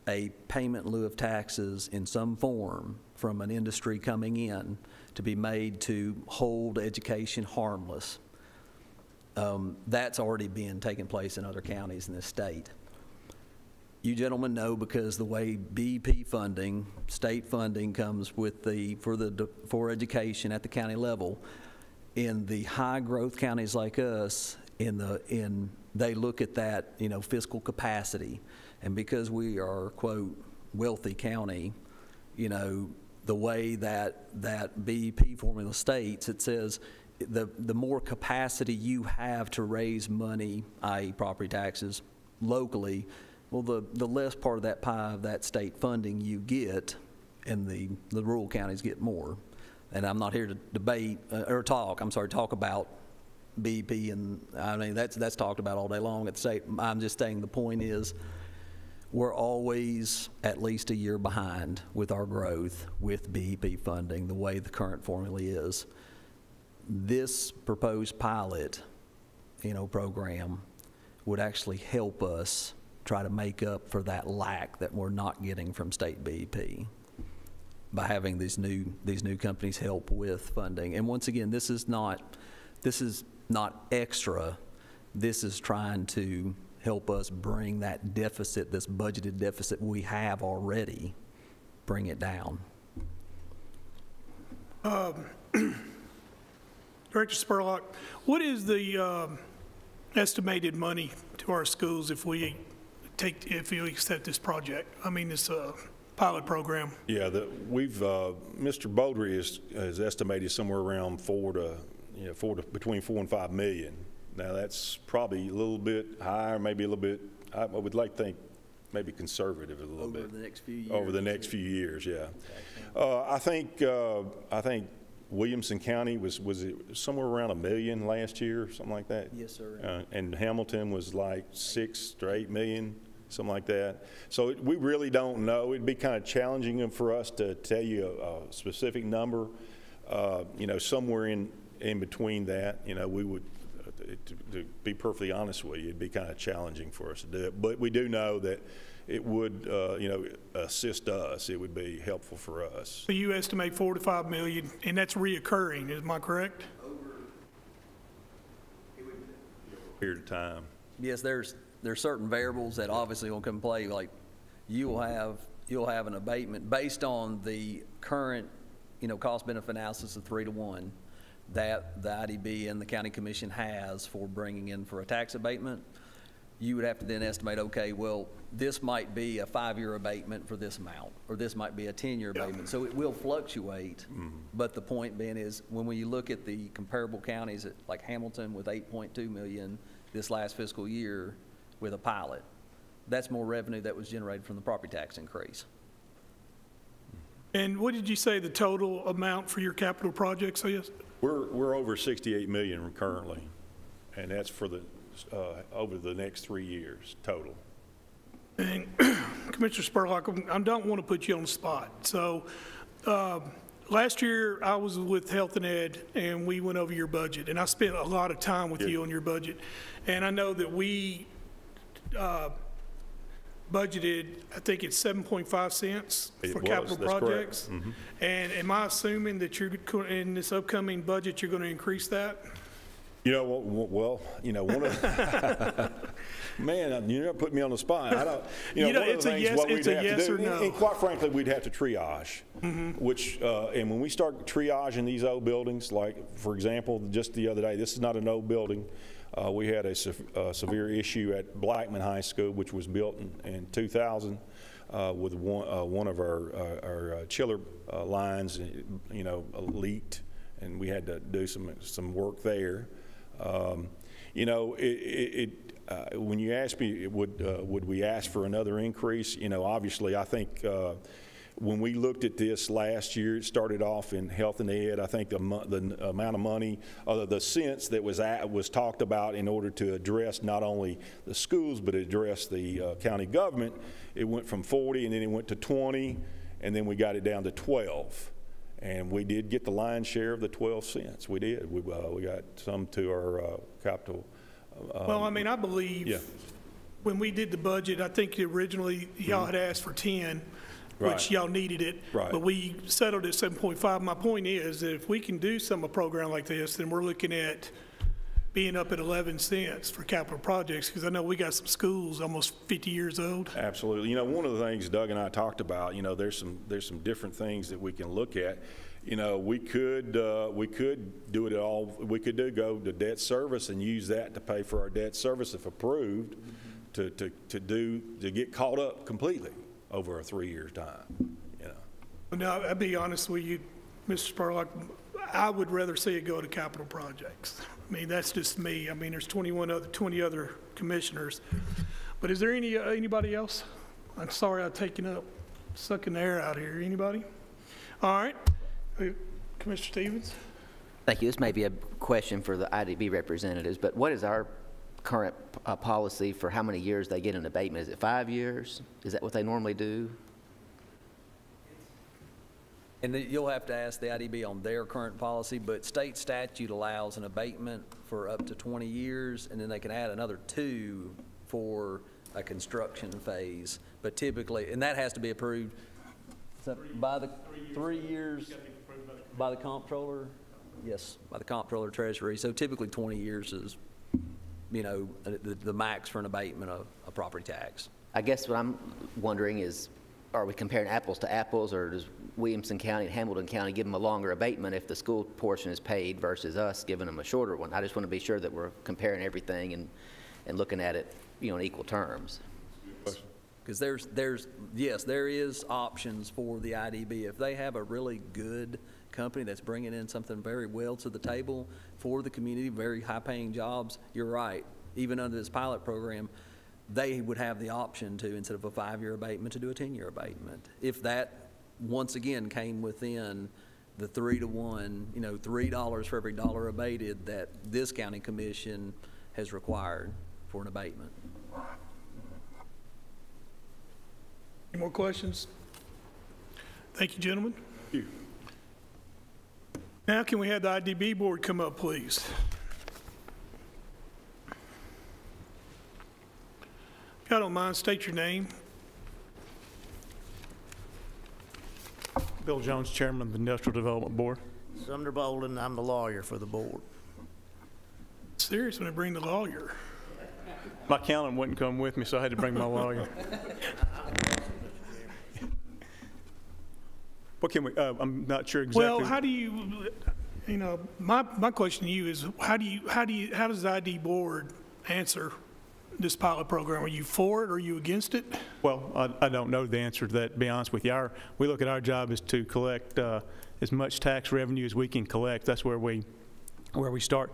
a payment in lieu of taxes in some form from an industry coming in to be made to hold education harmless. That's already been taking place in other counties in this state. You gentlemen know, because the way BEP funding, state funding, comes with for education at the county level, in the high growth counties like us, they look at that, you know, fiscal capacity. And because we are, quote, wealthy county, you know, the way that BEP formula states, it says the more capacity you have to raise money, i.e. property taxes, locally, well, the less part of that pie of that state funding you get, and the rural counties get more. And I'm not here to debate, talk about BEP, and I mean, that's talked about all day long at the state. I'm just saying the point is, we're always at least a year behind with our growth with BEP funding, the way the current formula is. This proposed pilot, you know, program would actually help us try to make up for that lack that we're not getting from state BEP by having these new companies help with funding. And once again, this is not extra. This is trying to help us bring that deficit, this budgeted deficit we have already, bring it down. Director Spurlock, what is the estimated money to our schools if we accept this project? I mean, this pilot program. Yeah, Mr. Beaudry has estimated somewhere around between 4 and 5 million. Now that's probably a little bit higher, maybe a little bit. I would like to think maybe conservative a little bit. Over the next few years. Over the next few years, yeah. I think Williamson County was it somewhere around $1 million last year, something like that? Yes, sir. And Hamilton was like 6 or 8 million, something like that. So we really don't know. It'd be kind of challenging for us to tell you a specific number. You know, somewhere in between that, you know, we would, to be perfectly honest with you, it'd be kind of challenging for us to do it. But we do know that it would, you know, assist us. It would be helpful for us. So you estimate 4 to 5 million, and that's reoccurring, am I correct? Period of time. Yes, there's certain variables that obviously will come into play. Like you'll have an abatement based on the current, you know, cost benefit analysis of 3 to 1 that the IDB and the county commission has for bringing in for a tax abatement. You would have to then estimate, okay, well, this might be a 5-year abatement for this amount, or this might be a 10-year abatement. So it will fluctuate, but the point being is when we look at the comparable counties, like Hamilton with 8.2 million this last fiscal year with a pilot, that's more revenue that was generated from the property tax increase. And what did you say the total amount for your capital projects is? We're over 68 million currently, and that's for the over the next 3 years total. And Commissioner Spurlock, I don't want to put you on the spot. So last year I was with Health and Ed, and we went over your budget, and I spent a lot of time with you on your budget. And I know that we budgeted, I think it's 7.5 cents for capital projects. Mm-hmm. And am I assuming that you're in this upcoming budget you're going to increase that? You know, well, you know, one of man, you're not putting me on the spot. I don't. You know, one of the things what we'd have to do, and quite frankly, we'd have to triage. Which, and when we start triaging these old buildings, like for example, just the other day, this is not an old building. We had a severe issue at Blackman High School, which was built in 2000, with one of our chiller lines, you know, leaked, and we had to do some work there. You know, when you ask me, would we ask for another increase? You know, obviously, I think when we looked at this last year, it started off in Health and Ed. I think the amount of money, the cents that was talked about in order to address not only the schools but address the county government, it went from 40 and then it went to 20, and then we got it down to 12. And we did get the lion's share of the 12 cents. We did. We got some to our capital. Well, I mean, I believe when we did the budget, I think originally y'all had asked for 10, which y'all needed it. Right. But we settled at 7.5. My point is that if we can do a program like this, then we're looking at being up at 11 cents for capital projects, because I know we got some schools almost 50 years old. Absolutely. You know, one of the things Doug and I talked about, you know, there's some different things that we can look at. you know, we could do it all, we could go to debt service and use that to pay for our debt service if approved, to get caught up completely over a 3 year time, you know. But now, I'll be honest with you, Mr. Spurlock, I would rather see it go to capital projects. I mean, that's just me. I mean, there's 20 other commissioners. But is there anybody else? I'm sorry I've taken up, sucking the air out here. Anybody? All right. Commissioner Stevens? Thank you. This may be a question for the IDB representatives, but what is our current policy for how many years they get an abatement? Is it 5 years? Is that what they normally do? And then you'll have to ask the IDB on their current policy, but state statute allows an abatement for up to 20 years, and then they can add another 2 for a construction phase. But typically, and that has to be approved by the 3 years by the comptroller. Yes, by the comptroller treasury. So typically 20 years is, you know, the max for an abatement of a property tax. I guess what I'm wondering is, are we comparing apples to apples, or does Williamson County and Hamilton County give them a longer abatement if the school portion is paid versus us giving them a shorter one? I just want to be sure that we're comparing everything and looking at it, you know, in equal terms. Because there is options for the IDB. If they have a really good company that's bringing in something very well to the table for the community, very high-paying jobs, you're right. Even under this pilot program, they would have the option to, instead of a 5-year abatement, to do a 10-year abatement. If that, once again, came within the 3-to-1, you know, $3 for every dollar abated that this county commission has required for an abatement. Any more questions? Thank you, gentlemen. Thank you. Now can we have the IDB board come up, please? If y'all don't mind, state your name. Bill Jones, Chairman of the Industrial Development Board. Sumner Bolden, I'm the lawyer for the board. Serious when I bring the lawyer. My accountant wouldn't come with me, so I had to bring my lawyer. What can we, I'm not sure exactly. Well, how do you know, my question to you is, how does the ID board answer this pilot program? Are you for it or are you against it? Well, I don't know the answer to that, to be honest with you. We look at our job as to collect as much tax revenue as we can collect. That's where we start.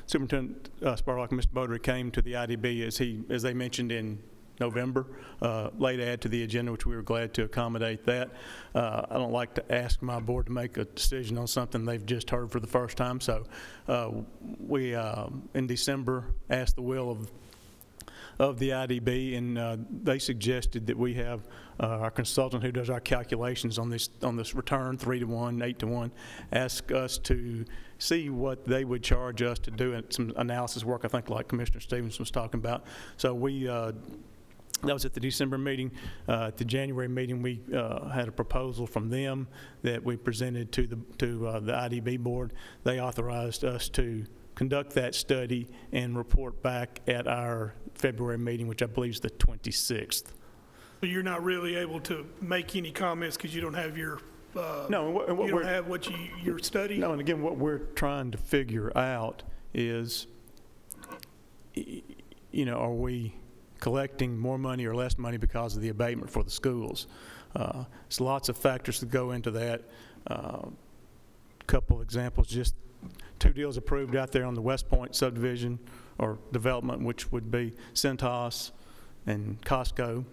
Superintendent Spurlock and Mr. Bodary came to the IDB, as they mentioned, in November, late add to the agenda, which we were glad to accommodate that. I don't like to ask my board to make a decision on something they've just heard for the first time. So we, in December, asked the will of the IDB, and they suggested that we have our consultant who does our calculations on this return, 3-to-1, 8-to-1, ask us to see what they would charge us to do some analysis work, I think, like Commissioner Stevens was talking about. So we that was at the December meeting. At the January meeting, we had a proposal from them that we presented to the IDB board. They authorized us to conduct that study and report back at our February meeting, which I believe is the 26th. So you're not really able to make any comments because you don't have your no, and you don't have your study? No, and again, what we're trying to figure out is, you know, are we collecting more money or less money because of the abatement for the schools? There's lots of factors that go into that. Couple examples, just 2 deals approved out there on the West Point subdivision or development, which would be Centos and Costco.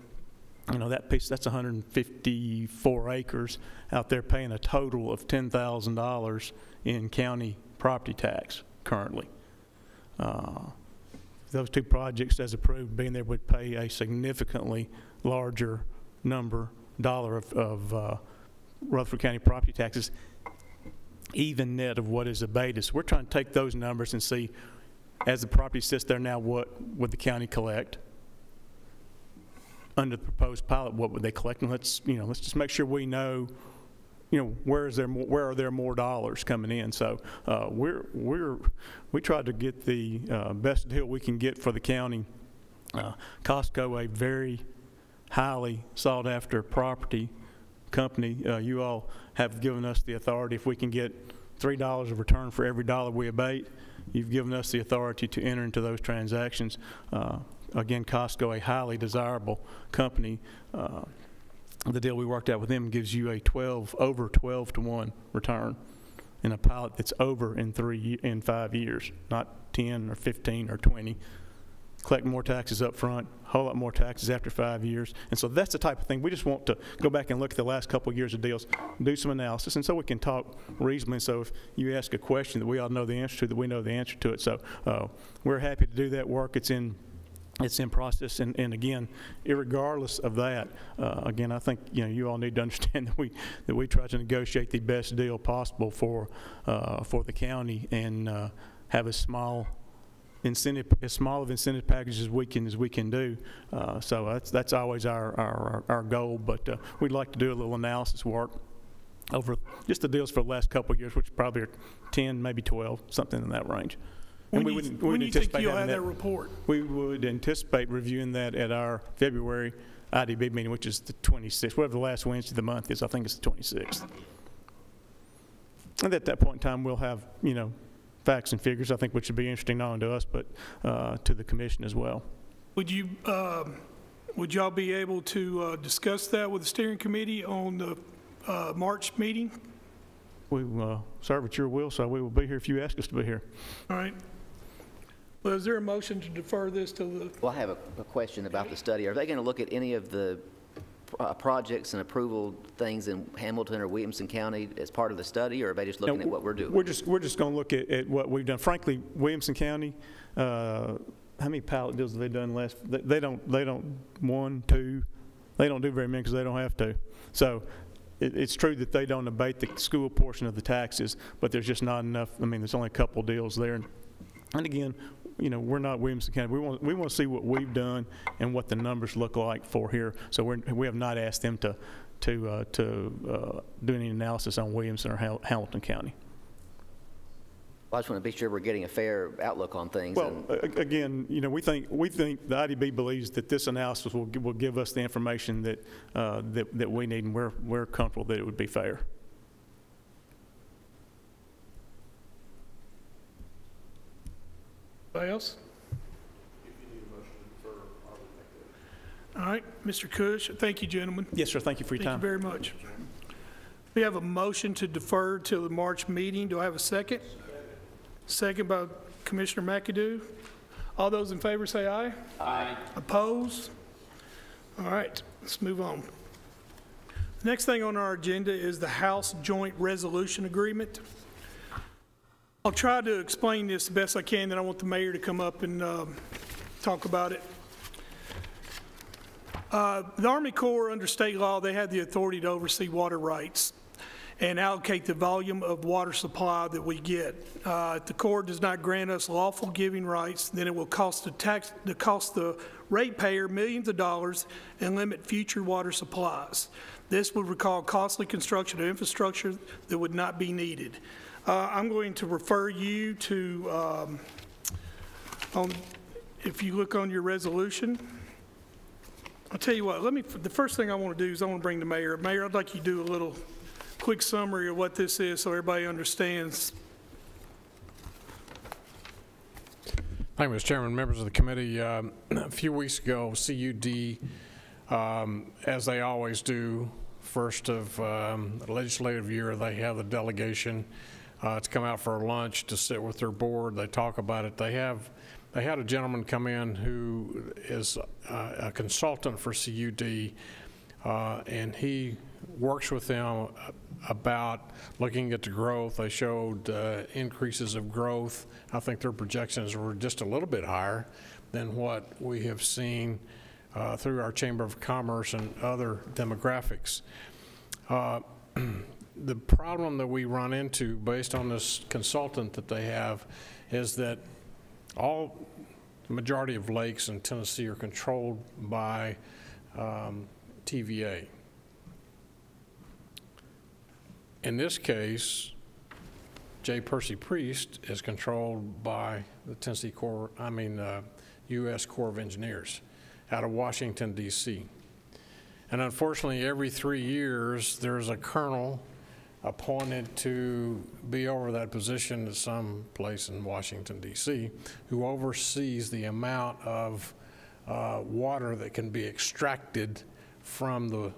You know, that piece, that's 154 acres out there paying a total of $10,000 in county property tax currently. Those 2 projects, as approved, being there, would pay a significantly larger dollar of Rutherford County property taxes, even net of what is abated. So we're trying to take those numbers and see, as the property sits there now, what would the county collect? Under the proposed pilot, what would they collect? And let's just make sure we know, where are there more dollars coming in? So we tried to get the best deal we can get for the county. Costco, a very highly sought after property, company. You all have given us the authority, if we can get $3 of return for every dollar we abate, you've given us the authority to enter into those transactions. Again, Costco, a highly desirable company. The deal we worked out with them gives you a over 12 to 1 return in a pilot that's over in 5 years, not 10 or 15 or 20. Collect more taxes up front, a whole lot more taxes after 5 years. And so that's the type of thing. We just want to go back and look at the last couple of years of deals, do some analysis, and so we can talk reasonably. So if you ask a question that we all know the answer to, that we know the answer to it. So we're happy to do that work. It's in process, and again, irregardless of that, again, I think you all need to understand that we try to negotiate the best deal possible for the county and have as small of incentive packages as we can do. So that's always our goal. But we'd like to do a little analysis work over just the deals for the last couple of years, which probably are 10, maybe 12, something in that range. When do you think you'll have that report? We would anticipate reviewing that at our February IDB meeting, which is the 26th, whatever the last Wednesday of the month is. I think it's the 26th. And at that point in time, we'll have, facts and figures, I think, which would be interesting not only to us, but to the commission as well. Would y'all be able to discuss that with the steering committee on the March meeting? We serve at your will, so we will be here if you ask us to be here. All right. Well, is there a motion to defer this to the... Well, I have a question about the study. Are they going to look at any of the projects and approval things in Hamilton or Williamson County as part of the study, or are they just looking at what we're doing? We're just going to look at what we've done. Frankly, Williamson County, how many pilot deals have they done last? They don't 1, 2. They don't do very many because they don't have to. So it's true that they don't abate the school portion of the taxes, but there's just not enough. I mean, there's only a couple deals there. And again, we're not Williamson County. We want to see what we've done and what the numbers look like for here. So we have not asked them to do any analysis on Williamson or Hamilton County. Well, I just want to be sure we're getting a fair outlook on things. Well, again, we think the IDB believes that this analysis will give us the information that we need, and we're comfortable that it would be fair. Anybody else? All right, Mr. Cush. Thank you, gentlemen. Yes, sir. Thank you for your time. Thank you very much. We have a motion to defer till the March meeting. Do I have a second? Second by Commissioner McAdoo. All those in favor say aye. Aye. Opposed? All right, let's move on. The next thing on our agenda is the House Joint Resolution Agreement. I'll try to explain this the best I can, then I want the mayor to come up and talk about it. The Army Corps, under state law, they have the authority to oversee water rights and allocate the volume of water supply that we get. If the Corps does not grant us lawful giving rights, then it will cost the ratepayer millions of dollars and limit future water supplies. This would recall costly construction of infrastructure that would not be needed. I'm going to refer you to, if you look on your resolution, I'll tell you what, the first thing I want to do is I want to bring the mayor. Mayor, I'd like you to do a little quick summary of what this is so everybody understands. Thank you, Mr. Chairman, members of the committee. A few weeks ago, CUD, as they always do, first of the legislative year, they have the delegation to come out for lunch to sit with their board. They talk about it. They had a gentleman come in who is a consultant for CUD, and he works with them about looking at the growth. They showed increases of growth. I think their projections were just a little bit higher than what we have seen through our Chamber of Commerce and other demographics. The problem that we run into based on this consultant that they have is that the majority of lakes in Tennessee are controlled by TVA. In this case, J. Percy Priest is controlled by the U.S. Corps of Engineers out of Washington, D.C. And unfortunately, every 3 years, there's a colonel appointed to be over that position at some place in Washington, D.C., who oversees the amount of water that can be extracted from the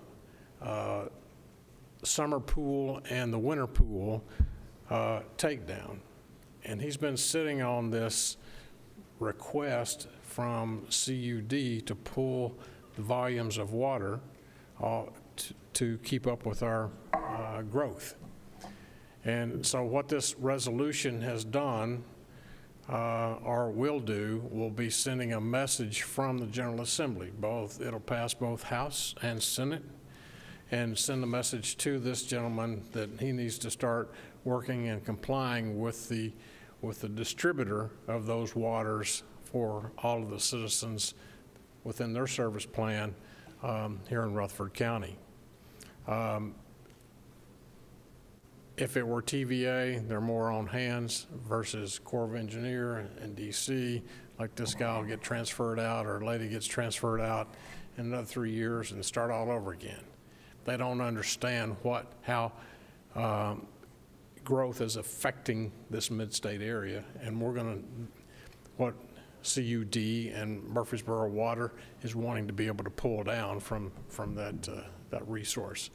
summer pool and the winter pool takedown. And he's been sitting on this request from CUD to pull the volumes of water to keep up with our growth. And so what this resolution has done, or will do, will be sending a message from the General Assembly. It'll pass both House and Senate, and send a message to this gentleman that he needs to start working and complying with the distributor of those waters for all of the citizens within their service plan here in Rutherford County. If it were TVA, they're more on hands versus Corps of Engineer and DC. Like this guy will get transferred out, or a lady gets transferred out in another 3 years and start all over again. They don't understand how growth is affecting this mid-state area, and what CUD and Murfreesboro Water is wanting to be able to pull down from that resource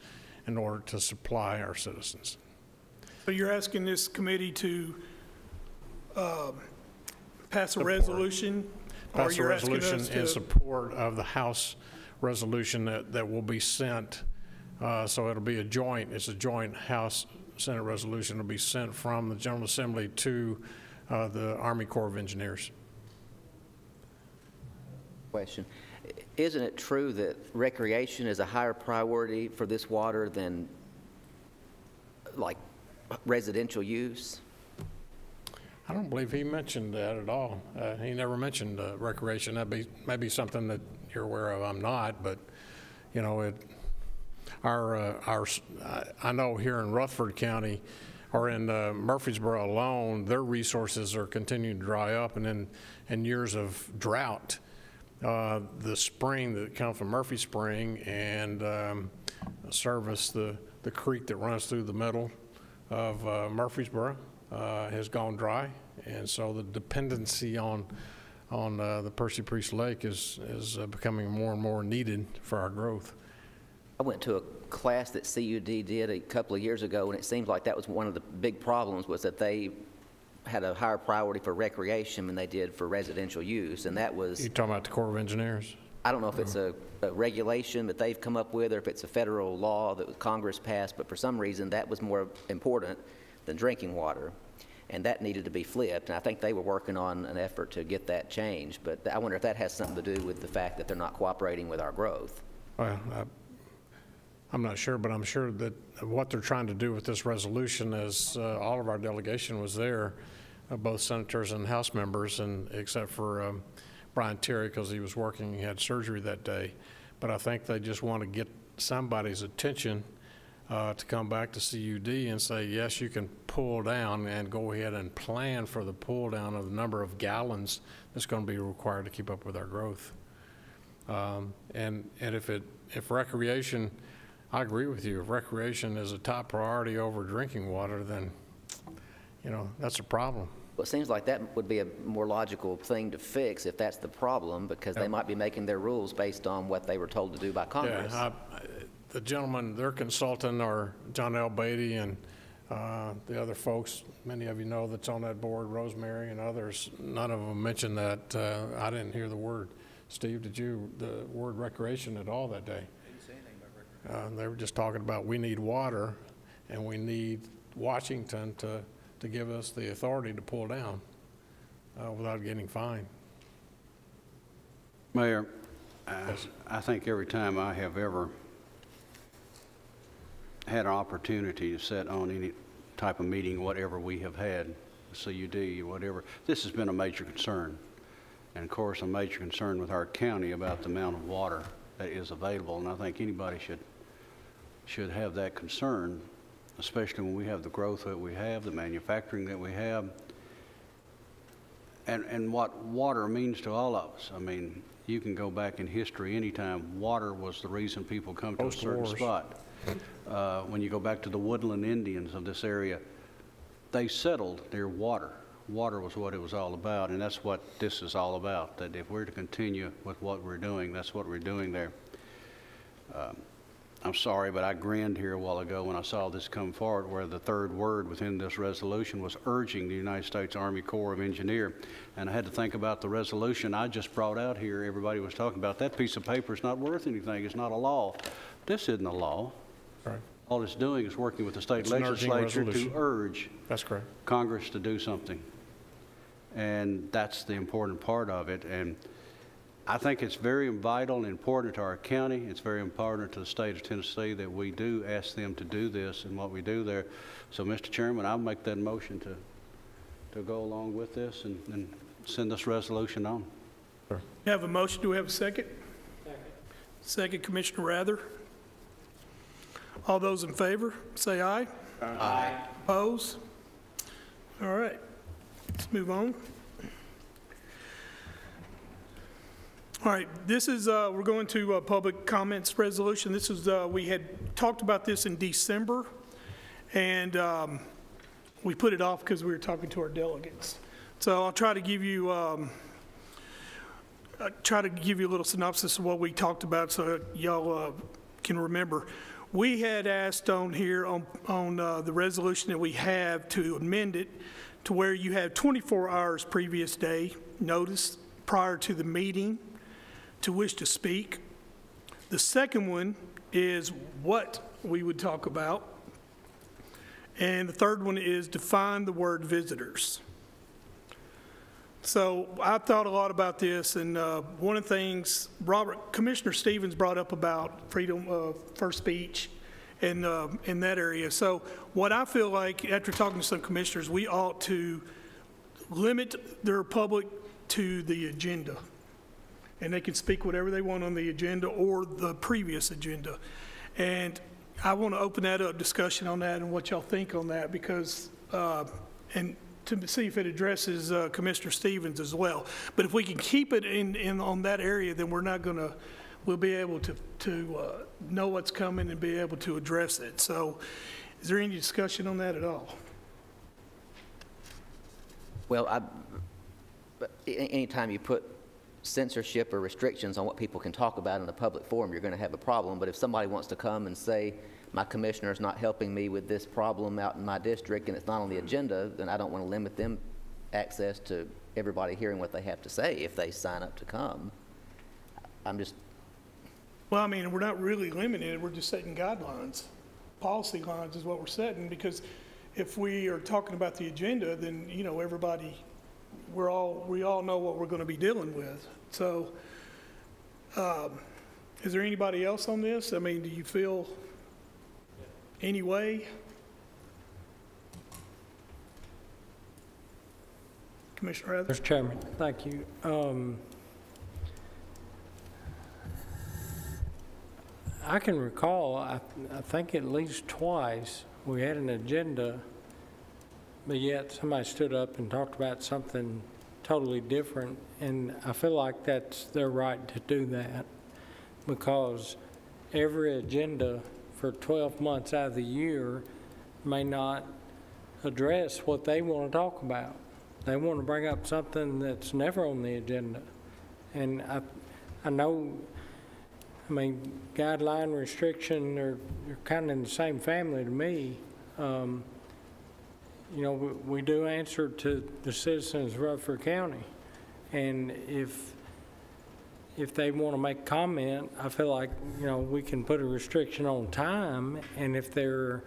in order to supply our citizens. So you're asking this committee to pass a resolution? Pass a resolution in support of the House resolution that will be sent. So it'll be it's a joint House-Senate resolution. It'll be sent from the General Assembly to the Army Corps of Engineers. Question. Isn't it true that recreation is a higher priority for this water than like residential use? I don't believe he mentioned that at all. He never mentioned recreation. That may be something that you're aware of. I'm not, but you know, I know here in Rutherford County, or in Murfreesboro alone, their resources are continuing to dry up, and in years of drought, the spring that comes from Murphy Spring and service the creek that runs through the middle of Murfreesboro has gone dry, and so the dependency on the Percy Priest Lake is becoming more and more needed for our growth. I went to a class that CUD did a couple of years ago, and it seems like that was one of the big problems, was that they had a higher priority for recreation than they did for residential use, and that was... You're talking about the Corps of Engineers? I don't know if it's a regulation that they've come up with, or if it's a federal law that Congress passed, but for some reason that was more important than drinking water, and that needed to be flipped, and I think they were working on an effort to get that changed, but I wonder if that has something to do with the fact that they're not cooperating with our growth. Well, I'm not sure, but I'm sure that what they're trying to do with this resolution is all of our delegation was there, both senators and House members, and except for Brian Terry, because he was working, he had surgery that day. But I think they just want to get somebody's attention to come back to CUD and say, yes, you can pull down, and go ahead and plan for the pull down of the number of gallons that's going to be required to keep up with our growth. And if recreation, I agree with you, if recreation is a top priority over drinking water, then, you know, that's a problem. Well, it seems like that would be a more logical thing to fix if that's the problem, because they might be making their rules based on what they were told to do by Congress. Yeah, the gentleman, their consultant, are John L. Beatty and the other folks, many of you know, that's on that board, Rosemary and others. None of them mentioned that. I didn't hear the word. Steve, did you, the word recreation at all that day? Didn't say anything about recreation. They were just talking about we need water, and we need Washington to give us the authority to pull down without getting fined. Mayor, I think every time I have ever had an opportunity to sit on any type of meeting, whatever we have had, CUD, whatever, this has been a major concern. And of course, a major concern with our county about the amount of water that is available. And I think anybody should have that concern, especially when we have the growth that we have, the manufacturing that we have. and what water means to all of us. I mean, you can go back in history anytime. Water was the reason people come to a certain spot. When you go back to the woodland Indians of this area, they settled near water. Water was what it was all about, and that's what this is all about, that if we're to continue with what we're doing, that's what we're doing there. I'm sorry, but I grinned here a while ago when I saw this come forward, where the third word within this resolution was urging the United States Army Corps of Engineers. And I had to think about the resolution I just brought out here. Everybody was talking about that piece of paper is not worth anything. It's not a law. This isn't a law. Right. All it's doing is working with the state It's an urging legislature to resolution. urge That's correct. Congress to do something. And that's the important part of it. And I think it's very vital and important to our county. It's very important to the state of Tennessee that we do ask them to do this and what we do there. So, Mr. Chairman, I'll make that motion to go along with this and send this resolution on. You have a motion. Do we have a second? Second, Commissioner Rather. All those in favor, say aye. Aye. Oppose? All right. Let's move on. All right, this is, we're going to public comments resolution. This is, we had talked about this in December, and we put it off because we were talking to our delegates. So I'll try to give you, a little synopsis of what we talked about so y'all can remember. We had asked on here on the resolution that we have to amend it to where you have 24 hours previous day notice prior to the meeting to wish to speak. The second one is what we would talk about. And the third one is define the word visitors. So I thought a lot about this, and one of the things Commissioner Stevens brought up about freedom of first speech in that area. So what I feel like, after talking to some commissioners, we ought to limit their public to the agenda. And they can speak whatever they want on the agenda or the previous agenda. And I want to open that up, discussion on that and what y'all think on that, because, and to see if it addresses Commissioner Stevens as well. But if we can keep it in on that area, then we're not going to, we'll be able to know what's coming and be able to address it. So is there any discussion on that at all? Well, anytime you put censorship or restrictions on what people can talk about in a public forum, you're going to have a problem. But if somebody wants to come and say, my commissioner is not helping me with this problem out in my district and it's not on the agenda, then I don't want to limit them access to everybody hearing what they have to say if they sign up to come. I'm just... Well, I mean, we're not really limiting it. We're just setting guidelines. Policy lines is what we're setting, because if we are talking about the agenda, then, you know, everybody, we all know what we're going to be dealing with. So is there anybody else on this? I mean, do you feel any way? Commissioner Rather? Mr. Chairman, thank you. I can recall, I think at least twice, we had an agenda, but yet somebody stood up and talked about something totally different, and I feel like that's their right to do that, because every agenda for 12 months out of the year may not address what they want to talk about. They want to bring up something that's never on the agenda. And I know, I mean, guideline, restriction are kind of in the same family to me. You know, we do answer to the citizens of Rutherford County. And if they want to make comment, I feel like, you know, we can put a restriction on time. And if they're,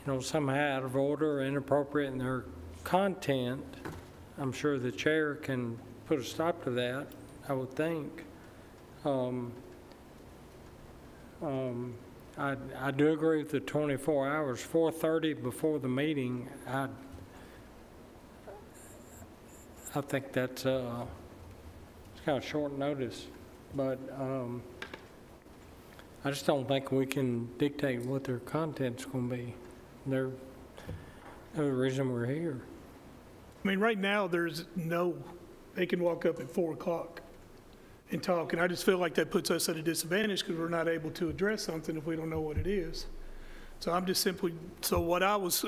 you know, somehow out of order or inappropriate in their content, I'm sure the chair can put a stop to that, I would think. I do agree with the 24 hours, 4:30 before the meeting. I think that's it's kind of short notice, but I just don't think we can dictate what their content's going to be. They're the reason we're here. I mean, right now, they can walk up at 4 o'clock and talk, and I just feel like that puts us at a disadvantage because we're not able to address something if we don't know what it is. So I'm just simply, so what I was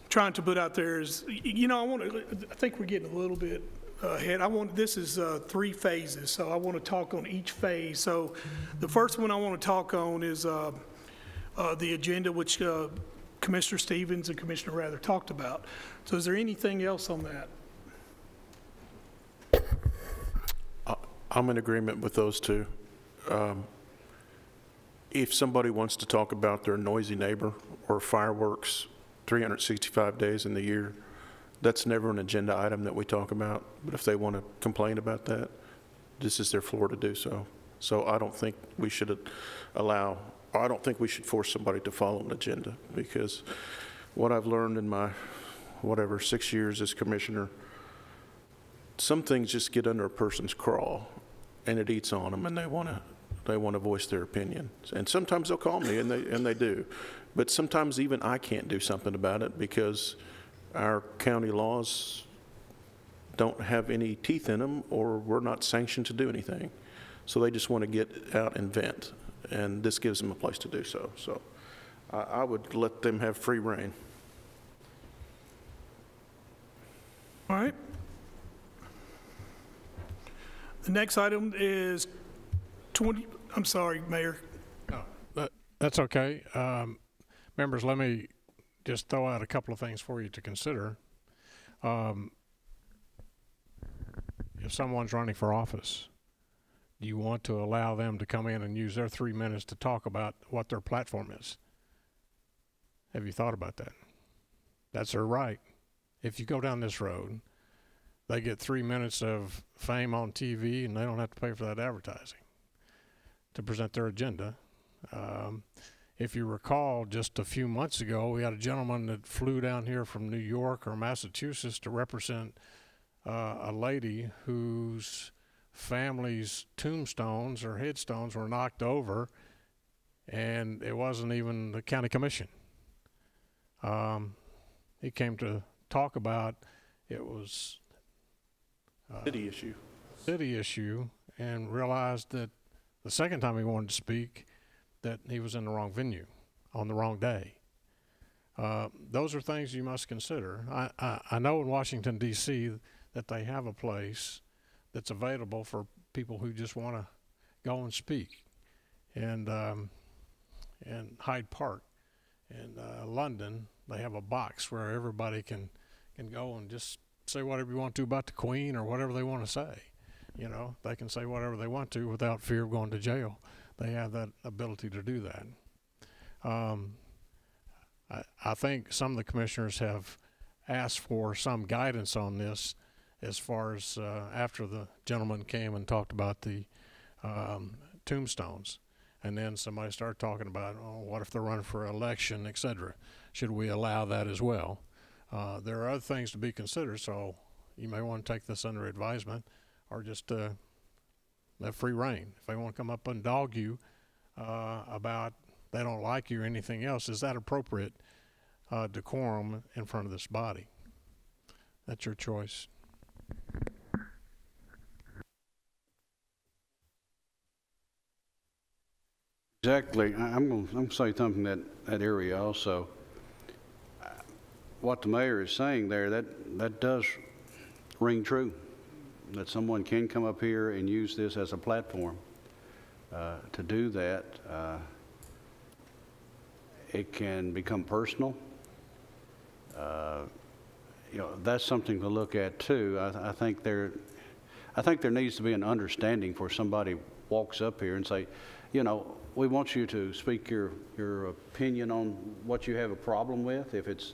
trying to put out there is, you know, I think we're getting a little bit ahead. This is 3 phases, so I want to talk on each phase. So the first one I want to talk on is the agenda, which Commissioner Stevens and Commissioner Rather talked about. So is there anything else on that? I'm in agreement with those two. If somebody wants to talk about their noisy neighbor or fireworks 365 days in the year, that's never an agenda item that we talk about. But if they want to complain about that, this is their floor to do so. So I don't think we should I don't think we should force somebody to follow an agenda, because what I've learned in my, 6 years as commissioner, some things just get under a person's craw and it eats on them, and they want to voice their opinion. And sometimes they'll call me, and they do. But sometimes even I can't do something about it because our county laws don't have any teeth in them, or we're not sanctioned to do anything. So they just want to get out and vent, and this gives them a place to do so. So I would let them have free rein. All right. The next item is I'm sorry, Mayor. That's okay. Members, let me just throw out a couple of things for you to consider. If someone's running for office, do you want to allow them to come in and use their 3 minutes to talk about what their platform is? Have you thought about that? That's their right. If you go down this road, they get 3 minutes of fame on TV, and they don't have to pay for that advertising to present their agenda. If you recall, just a few months ago, we had a gentleman that flew down here from New York or Massachusetts to represent a lady whose family's tombstones or headstones were knocked over, and it wasn't even the county commission. He came to talk about it was city issue, and realized that the second time he wanted to speak that he was in the wrong venue on the wrong day. Those are things you must consider. I know in Washington, D.C. that they have a place that's available for people who just want to go and speak. And Hyde Park in London, they have a box where everybody can go and just say whatever you want to about the Queen or whatever they want to say. You know, they can say whatever they want to without fear of going to jail. They have that ability to do that. I think some of the commissioners have asked for some guidance on this as far as after the gentleman came and talked about the tombstones. And then somebody started talking about, oh, what if they're running for election, et cetera? Should we allow that as well? There are other things to be considered, so you may want to take this under advisement or just let free rein. If they want to come up and dog you about they don't like you or anything else, is that appropriate decorum in front of this body? That's your choice. Exactly. I'm going to say something that area also. What the mayor is saying there, that does ring true, that someone can come up here and use this as a platform to do that. It can become personal. You know, that's something to look at too. I think there needs to be an understanding for somebody walks up here and say, you know, we want you to speak your opinion on what you have a problem with, if it's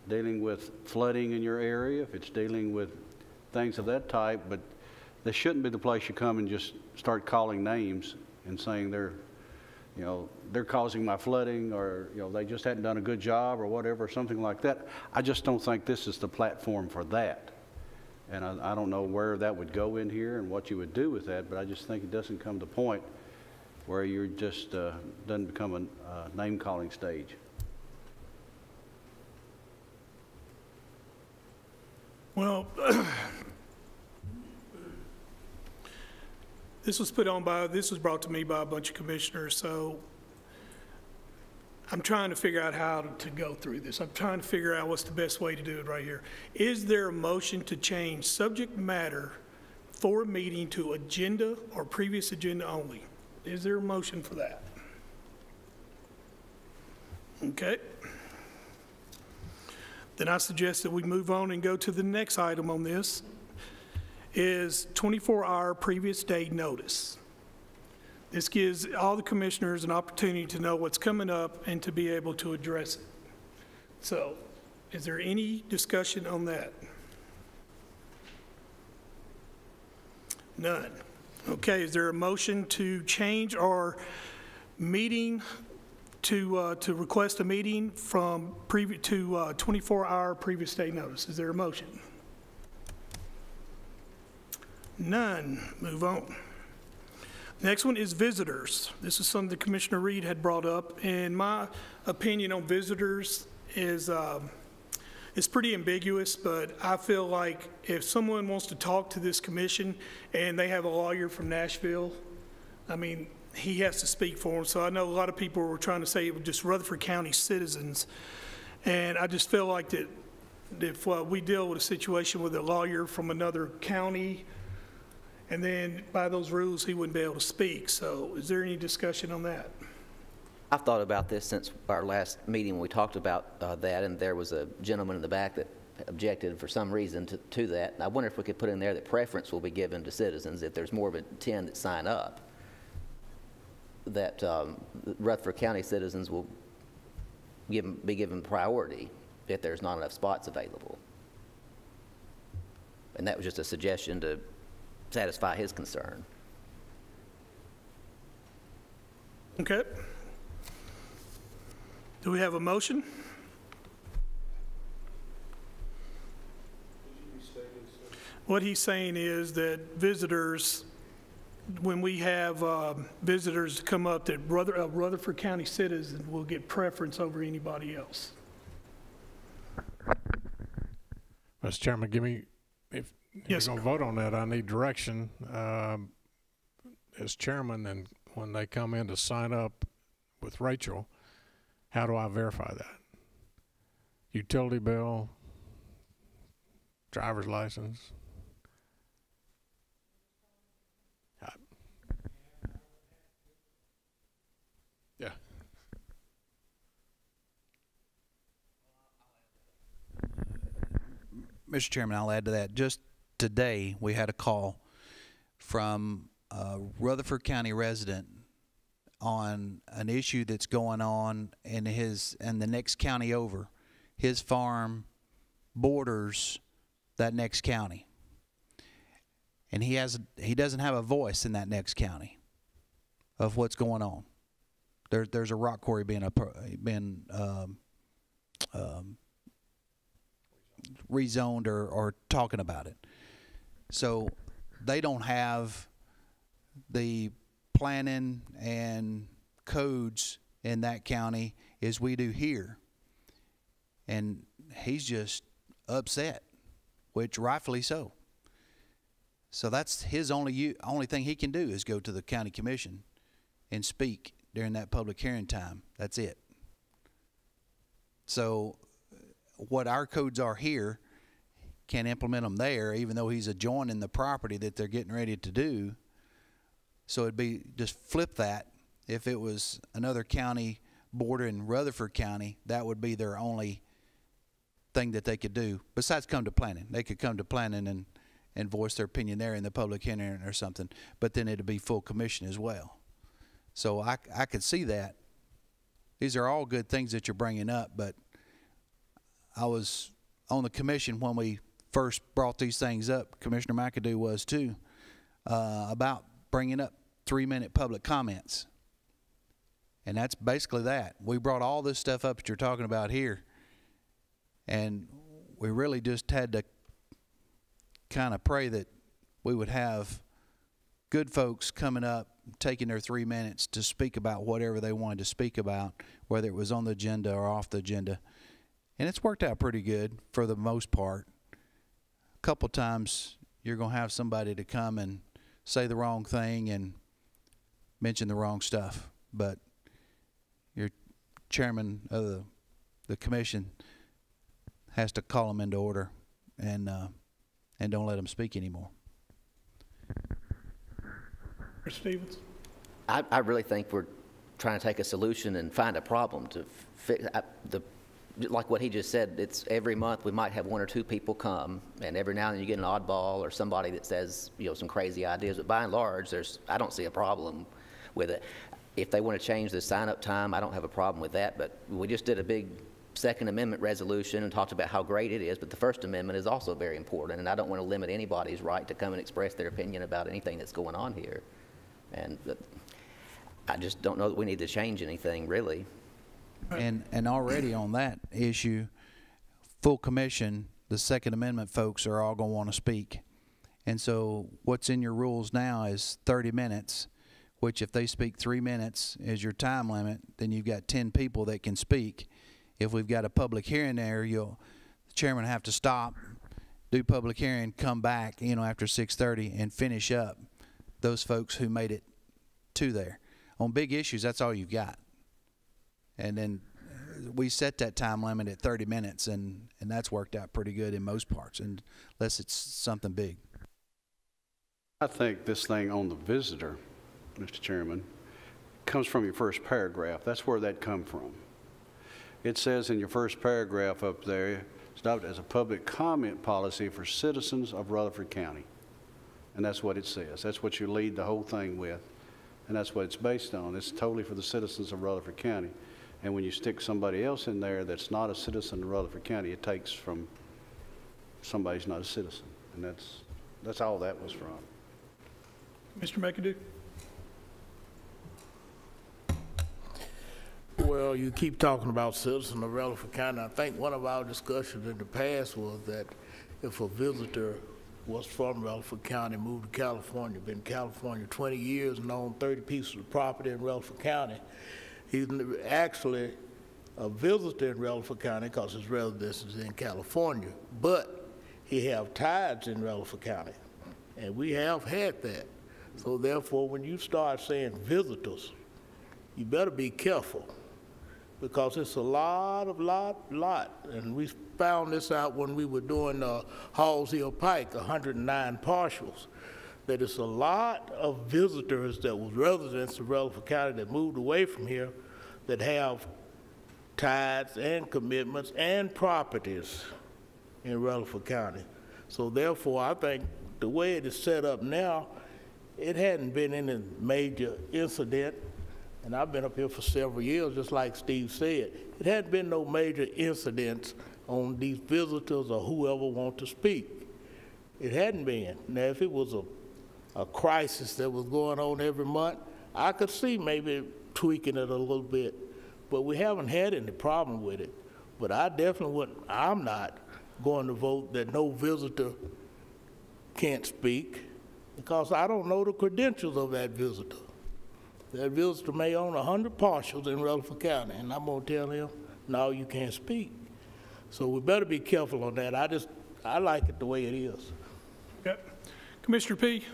dealing with flooding in your area, if it's dealing with things of that type, but this shouldn't be the place you come and just start calling names and saying they're causing my flooding, or, you know, they just hadn't done a good job or whatever, something like that. I just don't think this is the platform for that. And I don't know where that would go in here and what you would do with that, but I just think it doesn't come to the point where you're just, doesn't become a name-calling stage. Well, this was brought to me by a bunch of commissioners, so I'm trying to figure out how to go through this. I'm trying to figure out what's the best way to do it right here. Is there a motion to change subject matter for a meeting to agenda or previous agenda only? Is there a motion for that? Okay. Then I suggest that we move on and go to the next item on this, is 24-hour previous day notice. This gives all the commissioners an opportunity to know what's coming up and to be able to address it. So, is there any discussion on that? None. Okay, is there a motion to change our meeting to request a meeting from to 24-hour previous day notice? Is there a motion? None. Move on. Next one is visitors. This is something that Commissioner Reed had brought up, and my opinion on visitors is it's pretty ambiguous, but I feel like if someone wants to talk to this commission and they have a lawyer from Nashville, I mean, he has to speak for them. So I know a lot of people were trying to say it was just Rutherford County citizens, and I just feel like that if we deal with a situation with a lawyer from another county, and then by those rules, he wouldn't be able to speak. So is there any discussion on that? I've thought about this since our last meeting when we talked about that, and there was a gentleman in the back that objected for some reason to that. And I wonder if we could put in there that preference will be given to citizens if there's more than 10 that sign up, that Rutherford County citizens will be given priority if there's not enough spots available. And that was just a suggestion to satisfy his concern. Okay. Do we have a motion? What he's saying is that visitors, when we have visitors come up, that Rutherford County citizens will get preference over anybody else. Mr. Chairman, give me, if Yes, you're going to vote on that, I need direction as chairman, and when they come in to sign up with Rachel, how do I verify that? Utility bill, driver's license? Yeah. Mr. Chairman, I'll add to that. Just today, we had a call from a Rutherford County resident on an issue that's going on in the next county over. His farm borders that next county, and he doesn't have a voice in that next county of what's going on. There's a rock quarry being rezoned or talking about it. So they don't have the planning and codes in that county as we do here. And he's just upset, which rightfully so. So that's his only thing he can do is go to the county commission and speak during that public hearing time. That's it. So what our codes are here, can't implement them there, even though he's adjoining the property that they're getting ready to do. So it'd be just flip that. If it was another county bordering Rutherford County, that would be their only thing that they could do. Besides come to planning. They could come to planning and voice their opinion there in the public hearing or something. But then it'd be full commission as well. So I could see that. These are all good things that you're bringing up, but I was on the commission when we first brought these things up. Commissioner McAdoo was too, about bringing up 3-minute public comments. And that's basically that. We brought all this stuff up that you're talking about here, and we really just had to kind of pray that we would have good folks coming up, taking their 3 minutes to speak about whatever they wanted to speak about, whether it was on the agenda or off the agenda. And it's worked out pretty good for the most part. couple times you're going to have somebody to come and say the wrong thing and mention the wrong stuff. But your chairman of the commission has to call them into order and don't let them speak anymore. Mr. Stevens? I really think we're trying to take a solution and find a problem to fix. Like what he just said, it's every month we might have 1 or 2 people come, and every now and then you get an oddball or somebody that says, you know, some crazy ideas. But by and large, I don't see a problem with it. If they want to change the sign-up time, I don't have a problem with that. But we just did a big Second Amendment resolution and talked about how great it is. But the First Amendment is also very important, and I don't want to limit anybody's right to come and express their opinion about anything that's going on here. And I just don't know that we need to change anything, really. And already on that issue, full commission, the Second Amendment folks are all going to want to speak. And so what's in your rules now is 30 minutes, which if they speak 3 minutes as your time limit, then you've got 10 people that can speak. If we've got a public hearing there, the chairman will have to stop, do public hearing, come back, you know, after 6:30 and finish up those folks who made it to there. On big issues, that's all you've got. And then we set that time limit at 30 minutes, and that's worked out pretty good in most parts, unless it's something big. I think this thing on the visitor, Mr. Chairman, comes from your first paragraph. That's where that come from. It says in your first paragraph up there, it's adopted as a public comment policy for citizens of Rutherford County. And that's what it says. That's what you lead the whole thing with. And that's what it's based on. It's totally for the citizens of Rutherford County. And when you stick somebody else in there that's not a citizen of Rutherford County, it takes from somebody who's not a citizen. And that's all that was from. Mr. McAdoo? Well, you keep talking about citizens of Rutherford County. I think one of our discussions in the past was that if a visitor was from Rutherford County, moved to California, been in California 20 years and owned 30 pieces of property in Rutherford County, he's actually a visitor in Rutherford County because his residence is in California, but he have ties in Rutherford County, and we have had that. So therefore, when you start saying visitors, you better be careful, because it's a lot, and we found this out when we were doing Halls Hill Pike, 109 partials, that it's a lot of visitors that was residents of Rutherford County that moved away from here that have ties and commitments and properties in Rutherford County. So therefore, I think the way it is set up now, it hadn't been any major incident, and I've been up here for several years, just like Steve said. It hadn't been no major incidents on these visitors or whoever want to speak. It hadn't been. Now, if it was a crisis that was going on every month, I could see maybe tweaking it a little bit, but we haven't had any problem with it. But I definitely wouldn't, I'm not going to vote that no visitor can't speak, because I don't know the credentials of that visitor. That visitor may own 100 partials in Rutherford County, and I'm gonna tell him, no, you can't speak. So we better be careful on that. I like it the way it is. Yep. Commissioner P.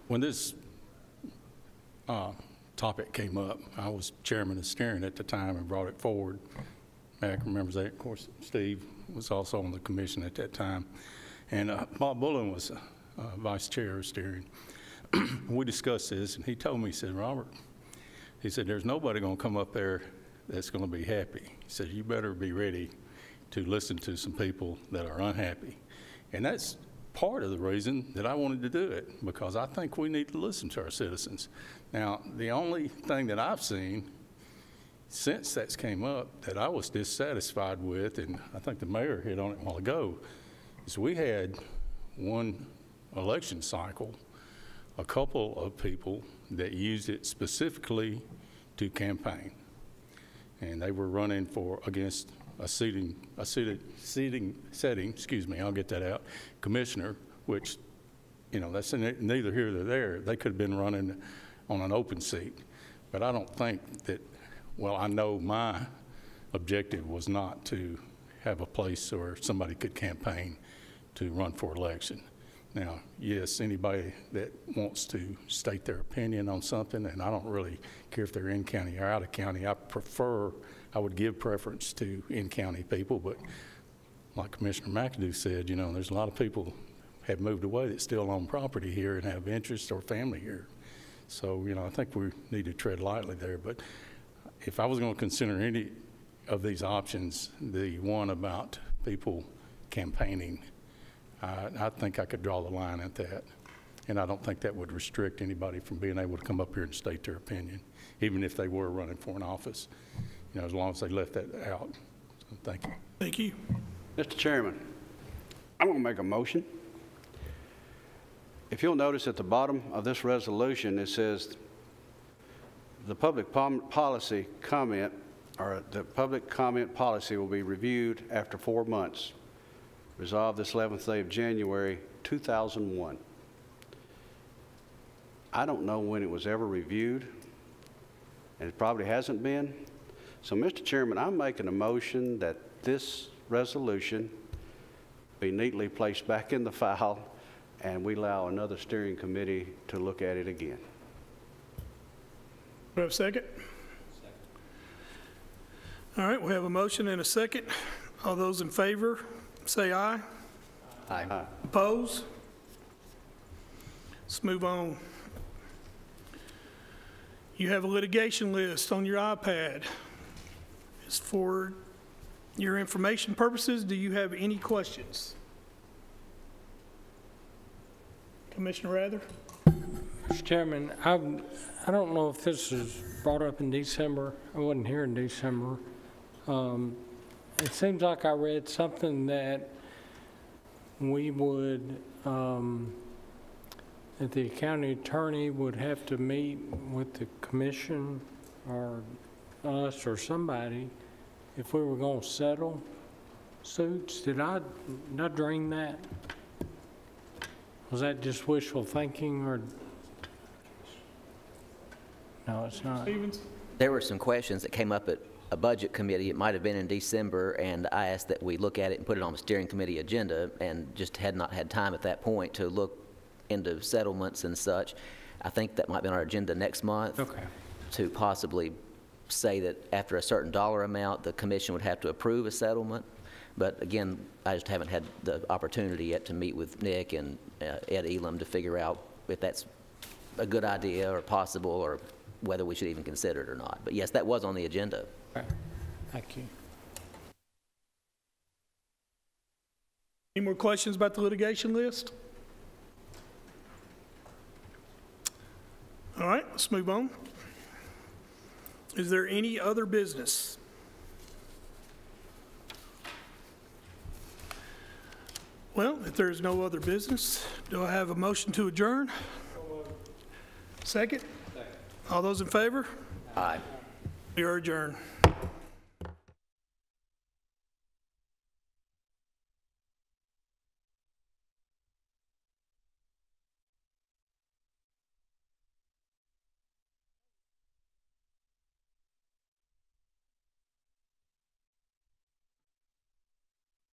When this topic came up, I was chairman of steering at the time and brought it forward. Mac remembers that. Of course, Steve was also on the commission at that time. And Bob Bullen was vice chair of steering. We discussed this, and he told me, he said, Robert, he said, there's nobody going to come up there that's going to be happy. He said, you better be ready to listen to some people that are unhappy. And that's part of the reason that I wanted to do it, because I think we need to listen to our citizens. Now, the only thing that I've seen since that's came up that I was dissatisfied with, and I think the mayor hit on it a while ago, is we had one election cycle, a couple of people that used it specifically to campaign. And they were running against a setting, excuse me, I'll get that out, commissioner, which, you know, that's neither here nor there. They could have been running on an open seat. But I don't think that, well, I know my objective was not to have a place where somebody could campaign to run for election. Now, yes, anybody that wants to state their opinion on something, and I don't really care if they're in county or out of county, I would give preference to in-county people, but like Commissioner McAdoo said, you know, there's a lot of people have moved away that still own property here and have interest or family here. So, you know, I think we need to tread lightly there. But if I was going to consider any of these options, the one about people campaigning, I think I could draw the line at that. And I don't think that would restrict anybody from being able to come up here and state their opinion, even if they were running for an office, you know, as long as they left that out. So, thank you. Thank you. Mr. Chairman, I'm going to make a motion. If you'll notice at the bottom of this resolution, it says the public policy comment, or the public comment policy will be reviewed after 4 months. Resolved this 11th day of January, 2001. I don't know when it was ever reviewed, and it probably hasn't been. So, Mr. Chairman, I'm making a motion that this resolution be neatly placed back in the file, and we allow another steering committee to look at it again. Do we have a second? All right, we have a motion and a second. All those in favor, say aye. Aye. Oppose? Let's move on. You have a litigation list on your iPad. It's for your information purposes. Do you have any questions? Commissioner Rather? Mr. Chairman, I don't know if this was brought up in December. I wasn't here in December. It seems like I read something that we would, that the county attorney would have to meet with the commission or us or somebody if we were going to settle suits. Did I dream that? Was that just wishful thinking, or? No, it's not. Stevens? There were some questions that came up at a budget committee. It might have been in December, and I asked that we look at it and put it on the steering committee agenda, and just had not had time at that point to look into settlements and such. I think that might be on our agenda next month. Okay. To possibly say that after a certain dollar amount, the commission would have to approve a settlement. But again, I just haven't had the opportunity yet to meet with Nick and Ed Elam to figure out if that's a good idea or possible, or whether we should even consider it or not. But yes, that was on the agenda. Okay. Thank you. Any more questions about the litigation list? All right, let's move on. Is there any other business? Well, if there is no other business, do I have a motion to adjourn? Second? Second. All those in favor? Aye. We are adjourned.